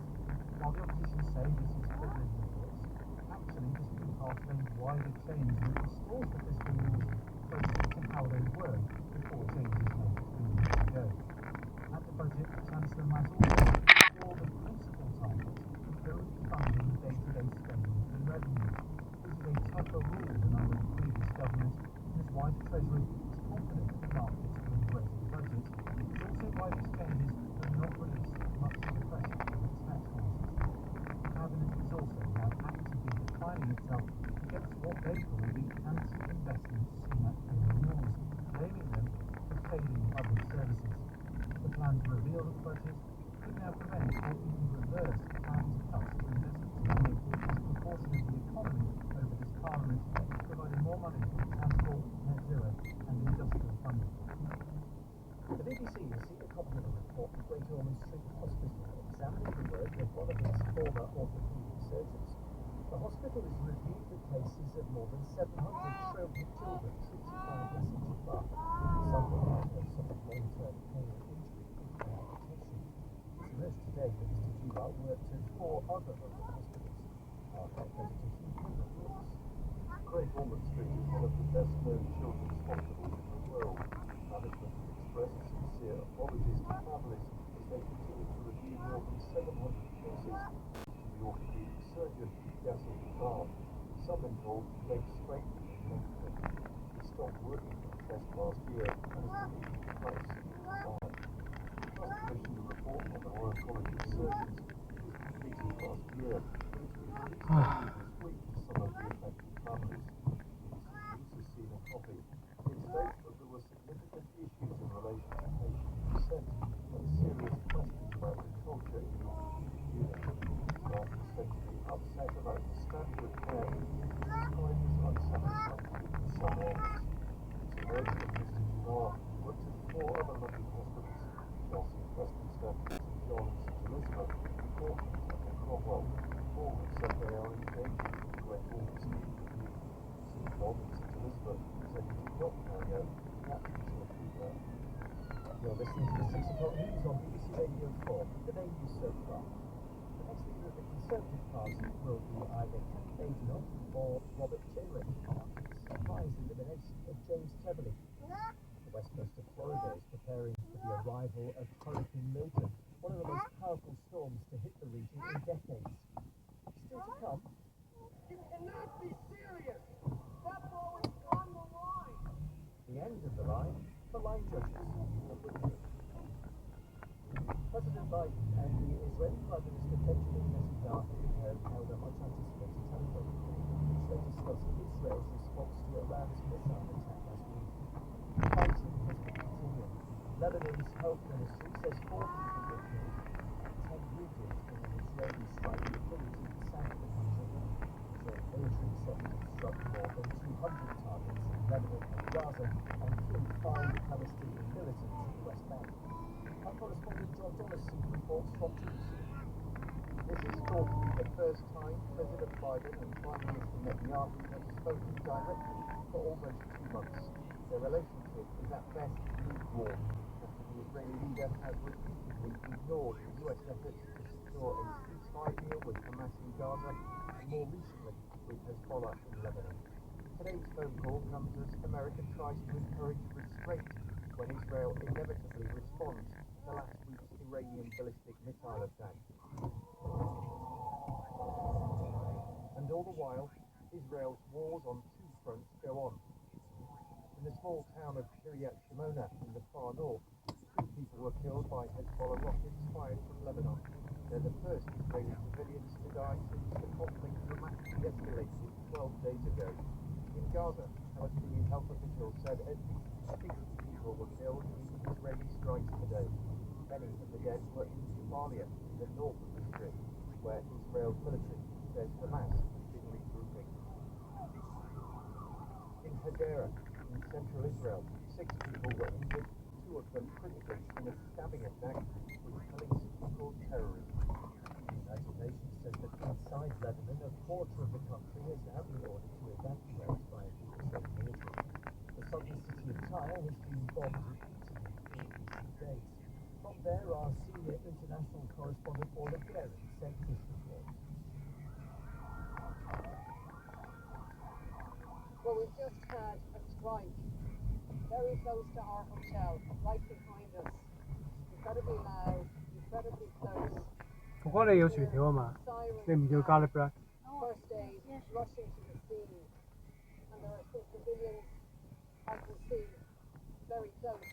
While the opposition say this is privileged reports, actually this will be part of a wider change that restores the fiscal rules closer to how they were before changes made 3 years ago. At the budget, the Chancellor might also restore the principal target of fully funding day-to-day spending and revenue. This is a tougher rule than under the previous government, and is why the Treasury is confident that the markets will embrace the budget. It's also why these changes have not released much of the pressure from its tax rises. The Cabinet is also now actively defining itself against what they call the anti-investment CMAC rules, blaming them for failing public services. plan to reveal the budget could now prevent or even reverse planned cuts to investment spending as a proportion of the economy over this Parliament, providing more money for transport, net zero and industrial funding. The BBC has seen a copy of a report from Great Ormond Street Hospital examining the work of one of its former orthopaedic surgeons. The hospital has reviewed the cases of more than 700 children treated by Messenger Bug. Some of them have suffered long-term pain and injury in their amputation. It's emerged today that Mr. Duval worked at 4 other London hospitals. Our health editor Hugh Goodman reports. Great Ormond Street is one of the best known children's hospitals in the world. Management have expressed sincere apologies to families as they continue to review more than 700 cases. The orthopedic surgeon, Yasser Duval, some involved leg straightening and leg fixing. He stopped working for the test last year and is believed to place in Dubai. The Trust commissioned a report on the Royal College of Surgeons, which was completed last year, and it's been released this week to some of the affected families. BBC News has seen a copy. It states that there were significant issues in relation to patient consent and serious questions about the culture in the orthopedic unit. Staff were said to be upset about the standard of care, which was described as unsatisfactory in some areas. It's emerged that Mr. Duval worked at 4 other London hospitals: Chelsea, Westminster, St John's, St Elizabeth, Portland and Cromwell. All have said they are engaged with the Great Ormond Street review. St John and St Elizabeth said it did not carry out the actions of the You're listening to the 6 o'clock news on BBC Radio 4, the main news so far. The next leader of the Conservative Party will be either Kathy Badenoch or Robert Jenrick after the surprise elimination of James Cleverly. The west coast of Florida is preparing for the arrival of Hurricane Milton, one of the most powerful storms to hit the region in decades. Still to come. You cannot be serious! That ball is on the line! The end of the line for line judges. President Biden and the Israeli Prime Minister Benjamin Netanyahu have held a much anticipated telephone meeting in which they discussed Israel's response to Iran's missile attack last week. Fighting has been continuing. Lebanon's health ministry says 4 people were killed and 10 wounded in an Israeli strike in a village in the south of the country. Israeli military said it had struck more than 200 targets in Lebanon and Gaza and killed 5 Palestinian militants in the West Bank. Our correspondent John Donaldson reports from Jerusalem. This is thought to be the first time President Biden and Prime Minister Netanyahu have spoken directly for almost 2 months. Their relationship is at best lukewarm, after the Israeli leader has repeatedly ignored the US efforts to secure a ceasefire deal with Hamas in Gaza and more recently with Hezbollah in Lebanon. Today's phone call comes as America tries to encourage restraint when Israel inevitably responds to last week's Iranian ballistic missile attack. And all the while, Israel's wars on 2 fronts go on. In the small town of Kiryat Shimona in the far north, 2 people were killed by Hezbollah rockets fired from Lebanon. They're the first Israeli civilians to die since the conflict dramatically escalated 12 days ago. In Gaza, Palestinian health officials said at least 60 people were killed in Israeli strikes today. Many of the dead were in Somalia, in the north of the Strip, where Israel's military says Hamas has been regrouping. In Hadera, in central Israel, 6 people were injured, 2 of them critically, in a stabbing attack which police called terrorism. The United Nations says that inside Lebanon, a quarter of the country has now been ordered to evacuate by the Israeli military. The southern city of Tyre has been bombed repeatedly in recent days. From there, our senior international correspondent Orla Gehring sent this report. Well, we've just had a strike very close to our hotel, right behind us. Incredibly loud, incredibly close. 我覺得你要薯條啊嘛，你唔要 garlic bread。 First aid rushing to the scene, and there are still civilians, I can see, very close